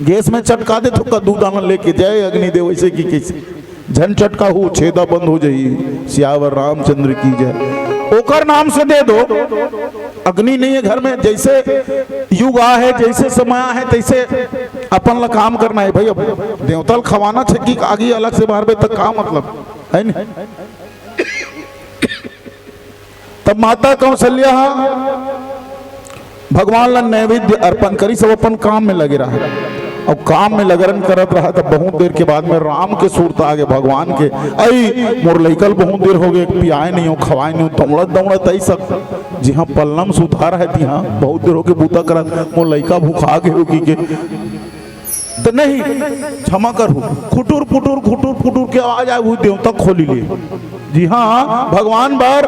Speaker 1: गैस में चटका दे तो दूध आना लेके जाए अग्निदेव ऐसे की कैसे झन चटका हो छेदा बंद हो जाइए। सियावर रामचंद्र की जय। ओकर नाम से दे दो, अग्नि नहीं है घर में। जैसे युग आ है जैसे समय है तैसे अपन ला काम करना है भाई। अब देवता खवाना छे कि आगे अलग से बाहर तक का मतलब है नहीं। तब माता कौशल्या भगवान ला नैवेद्य अर्पण करी, सब अपन काम में लगे रहा। और काम में लगन करत रहा तो बहुत देर के बाद में राम के सूरत आगे भगवान के, आई मोर लइकल बहुत देर हो गए, पियाए नहीं हो, खवाए नहीं हो, दौड़त दौड़त आई सब जी हाँ पल्लम सुधार है थी हाँ बहुत देर हो के बूता करत, मोर लइका भूखा के होगी के तो नहीं क्षमा करू, खुटुर पुटुर खुटुर पुटुर के आवाज आए, वो देवता खोली ले। जी हाँ भगवान बार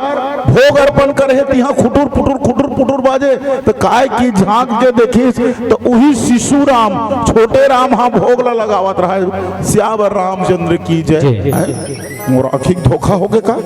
Speaker 1: भोग अर्पण करे थे, यहाँ खुटुर पुटुर बाजे तो काय की झांक के देखी तो वही शिशु राम छोटे राम हाँ भोग ला लगावत रहा है, श्यावर रामचंद्र की जय। मोर आखिक धोखा हो गए का,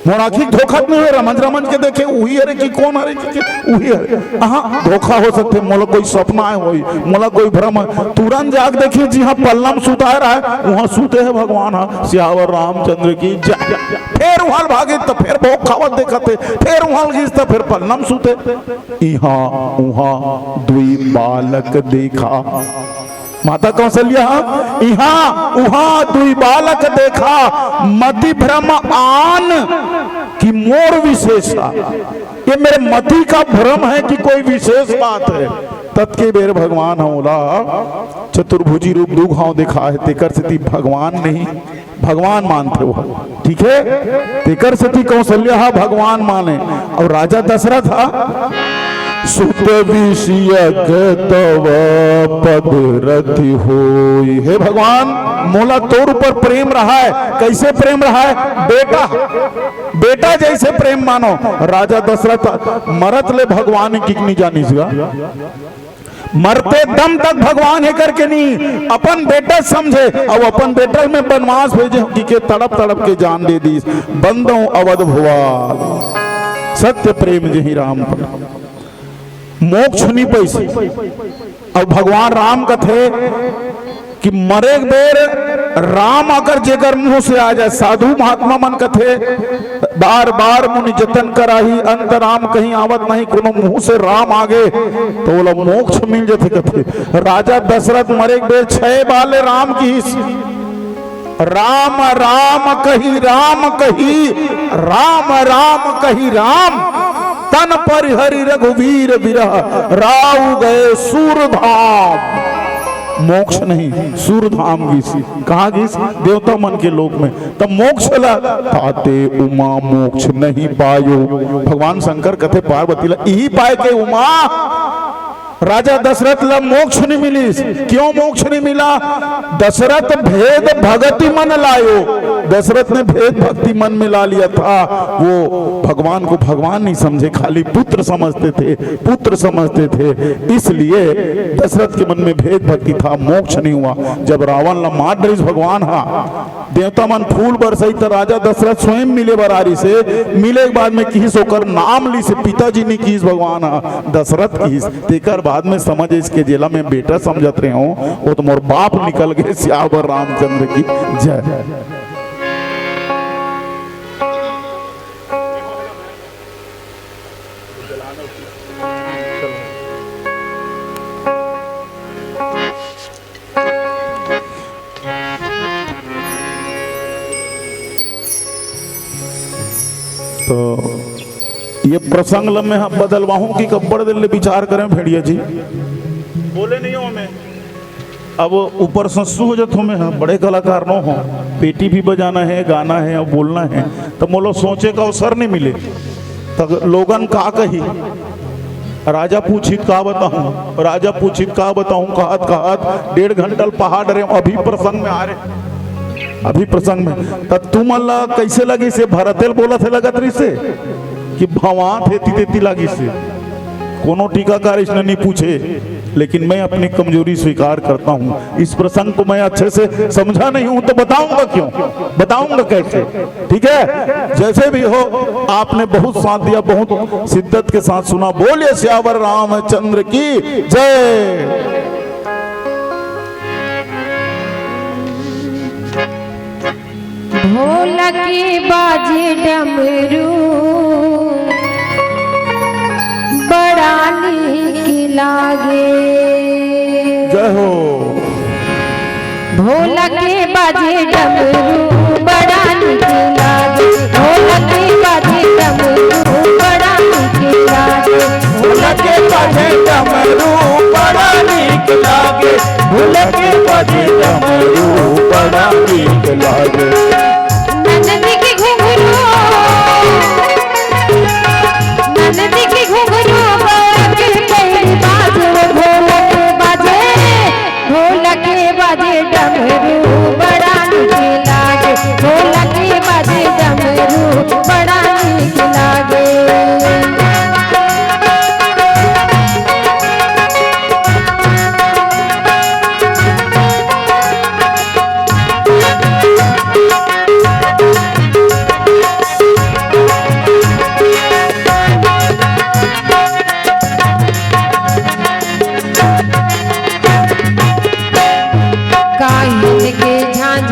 Speaker 1: मोर आखिक धोखा नहीं हो, रमन रमन के देखे वही अरे कि कौन अरे कि वही अरे हाँ धोखा हो सकते, मोला कोई सपना है होई, मोला कोई भ्रम है, तुरंत जाग देखिए जी हाँ पल्लम सुता रहा है, वहाँ सूते है भगवान हाँ श्यावर रामचंद्र की जय। फिर वहां भागे तो फिर भोग खावत देखते, फिर वहां घिस तो फिर पल्लम सूते। यहाँ वहाँ दुई बालक देखा, माता कौशल्या यहाँ वहां दुई बालक देखा, मति भ्रम आन की मोर विशेषा, ये मेरे मति का भ्रम है कि कोई विशेष बात है। तत्के बेर भगवान होला चतुर्भुजी रूप दू घाव देखा है, तेकर से भगवान नहीं भगवान मानते हो, ठीक है, तेकर से कौशल्या भगवान माने। और राजा दशरथ सुत विषयक तव पदरथि होई, हे भगवान मोला तोर ऊपर प्रेम रहा है, कैसे प्रेम रहा है, बेटा बेटा जैसे प्रेम मानो। राजा दशरथ मरत ले भगवान की नहीं जानी सा, मरते दम तक भगवान है करके नहीं, अपन बेटा समझे और अपन बेटा में बनवास भेजे कि के तड़प तड़प के जान दे दी, बंदों अवध भुआ सत्य प्रेम जही राम पर मोक्ष नहीं पैसे। और भगवान राम कथे कि मरे बेर राम अगर जेकर मुंह से आ जाए, साधु महात्मा मन कथे बार बार मुनि जतन कराही, अंत राम कहीं आवत नहीं, कोनो मुंह से राम आगे तो बोला मोक्ष मिल जाते कथे। राजा दशरथ मरे बेर 6 बाले राम की राम राम कही राम कही राम राम कही राम, तन परिहरि रघुवीर विरह राव गए सूरधाम। मोक्ष नहीं सूरधाम गीस, कहाँ गीस, देवता मन के लोक में। तब मोक्ष ला ताते उमा मोक्ष नहीं पायो, भगवान शंकर कथे पार्वती ला यही पाए के उमा राजा दशरथ ला मोक्ष नहीं मिली। क्यों मोक्ष नहीं मिला, दशरथ भेद भक्ति मन लायो, दशरथ ने भेद भक्ति मन में ला लिया था, वो भगवान को भगवान नहीं समझे, खाली पुत्र समझते थे, पुत्र समझते थे, इसलिए दशरथ के मन में भेद भक्ति था, मोक्ष नहीं हुआ। जब रावण ला मार डरिस भगवान हाँ देवता मन फूल बरसई तो राजा दशरथ स्वयं मिले बरारी से, मिले के बाद में किस होकर नाम ली से पिताजी ने किस भगवान हाँ दशरथ किस, तेकर बाद में समझ इसके जेला में बेटा समझत रहे हो, वो तो मोर बाप निकल गए, श्यावर रामचंद्र की जय। तो ये प्रसंग लम्हे हम बदलवाऊं कि कब्बड़ दिल विचार करें भेड़िया जी, बोले नहीं हो हमें, अब ऊपर सस्सू हो जाते हमें, बड़े कलाकार न हो, पेटी भी बजाना है, गाना है और बोलना है, तो मोलो सोचे का अवसर नहीं मिले, तो लोगन का कही राजा पूछित का बताऊं, राजा पूछित का बताऊं, कहत कहत 1.5 घंटा पहाड़ रहे, अभी प्रसंग में आ रहे, अभी प्रसंग में तो तुम अल्लाह कैसे लगी से भरतेल बोला थे लगत रही से कि भवा थे तीते लगी से, कोनो टीकाकार इसने नहीं पूछे, लेकिन मैं अपनी कमजोरी स्वीकार करता हूँ। इस प्रसंग को मैं अच्छे से समझा नहीं हूं तो बताऊंगा क्यों, बताऊंगा कैसे, ठीक है। जैसे भी हो आपने बहुत साथ दिया, बहुत शिद्दत के साथ सुना, बोलिए श्यावर रामचंद्र की जय।
Speaker 2: ढोलकी बाजे डमरू बड़ा नीक लागे,
Speaker 1: जय हो।
Speaker 2: ढोलकी बाजे डमरू बड़ा नीक लागे, ढोलकी बाजे डमरू बड़ा नीक लागे, ढोलकी
Speaker 1: के बाजे डमरू बड़ा नीक लागे।
Speaker 2: नंदी की घुंघरू के पैर बाजे ढोलक के बाजे डमरू बड़ा नीक लागे। ढोलक के बाजे डमरू बड़ा नीक लागे।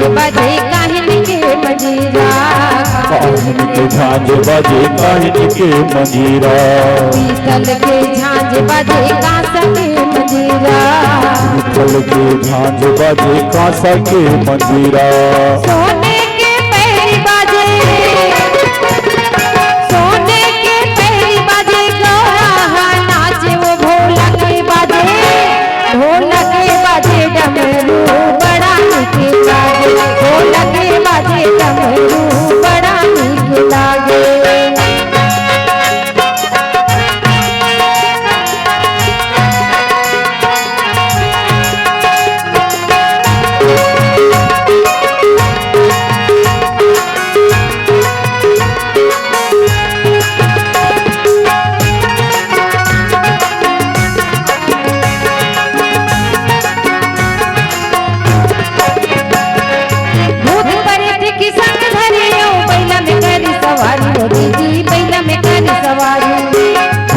Speaker 2: बजे काहिन के मजीरा,
Speaker 1: काहिन के झांझ बजे काहिन के मजीरा,
Speaker 2: पीतल के झांझ बजे कांसा के मजीरा,
Speaker 1: पीतल के झांझ बजे कांसा के मजीरा।
Speaker 2: सोने के पैर बाजे, सोने के पैर बाजे गौरा नाचे वो भोला के बाजे। ढोलक के बाजे डमरू बड़ा नीक लागे। ढोलक के बाजे डमरू बड़ा नीक लागे।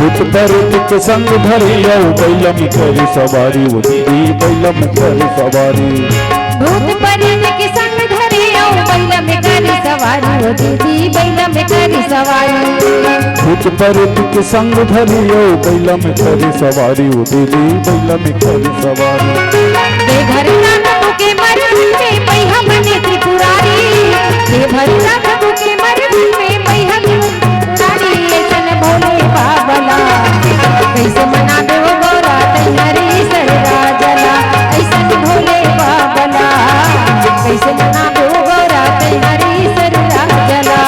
Speaker 1: भूत के संग धरियो बैल में करी सवारी, वो दीदी बैल में करी सवारी।
Speaker 2: भूत प्रेत के संग धरियो बैल में करी सवारी, वो दीदी बैल में करी सवारी।
Speaker 1: भूत प्रेत के संग धरियो बैल में करी सवारी, वो दीदी बैल में करी सवारी।
Speaker 2: देवघर नाथ के मरद में पैहा बने त्रिपुरारी, देवघर नाथ के मरद में पैहा त्रिपुरारी। ऐसन भोले बाबला कैसे मनाबे वो गौरा तैयारी सररा जला। ऐसन भोले बाबला कैसे मनाबे वो गौरा तैयारी सररा जला।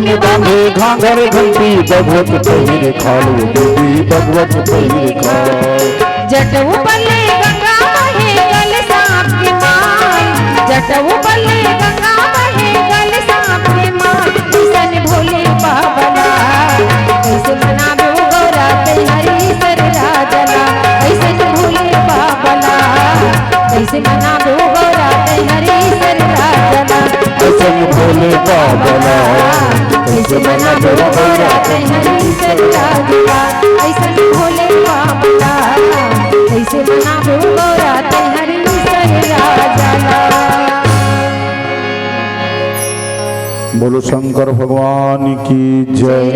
Speaker 1: में बांधे घाघर घंटी भगवत पहिरे खालो, दीदी भगवत पहिरे खालो।
Speaker 2: जटऊ बल्ले गंगा बहे गल सांप के माल, जटऊ बल्ले गंगा बहे गल सांप के माल। ऐसन भोले बाबला कैसे मनाबे वो गौरा तैयारी सररा जला। ऐसन भोले बाबला कैसे मनाबे वो गौरा तैयारी सररा जला।
Speaker 1: ऐसन भोले बाबला
Speaker 2: कैसे मनाबे वो गौरा तैयारी सररा जला। ऐसन भोले बाबला कैसे मनाबे वो गौरा तैयारी सररा जला।
Speaker 1: बोलो शंकर भगवान की जय।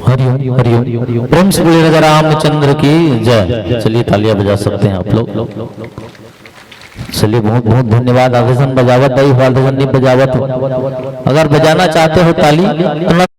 Speaker 3: हरिओम हरिओम हरिओम। प्रेम से बोलिए राजा रामचंद्र की जय। चलिए तालियां बजा सकते हैं आप लोग। चलिए बहुत बहुत धन्यवाद। आवेदन बजावत नहीं बजावत, अगर बजाना चाहते हो ताली तो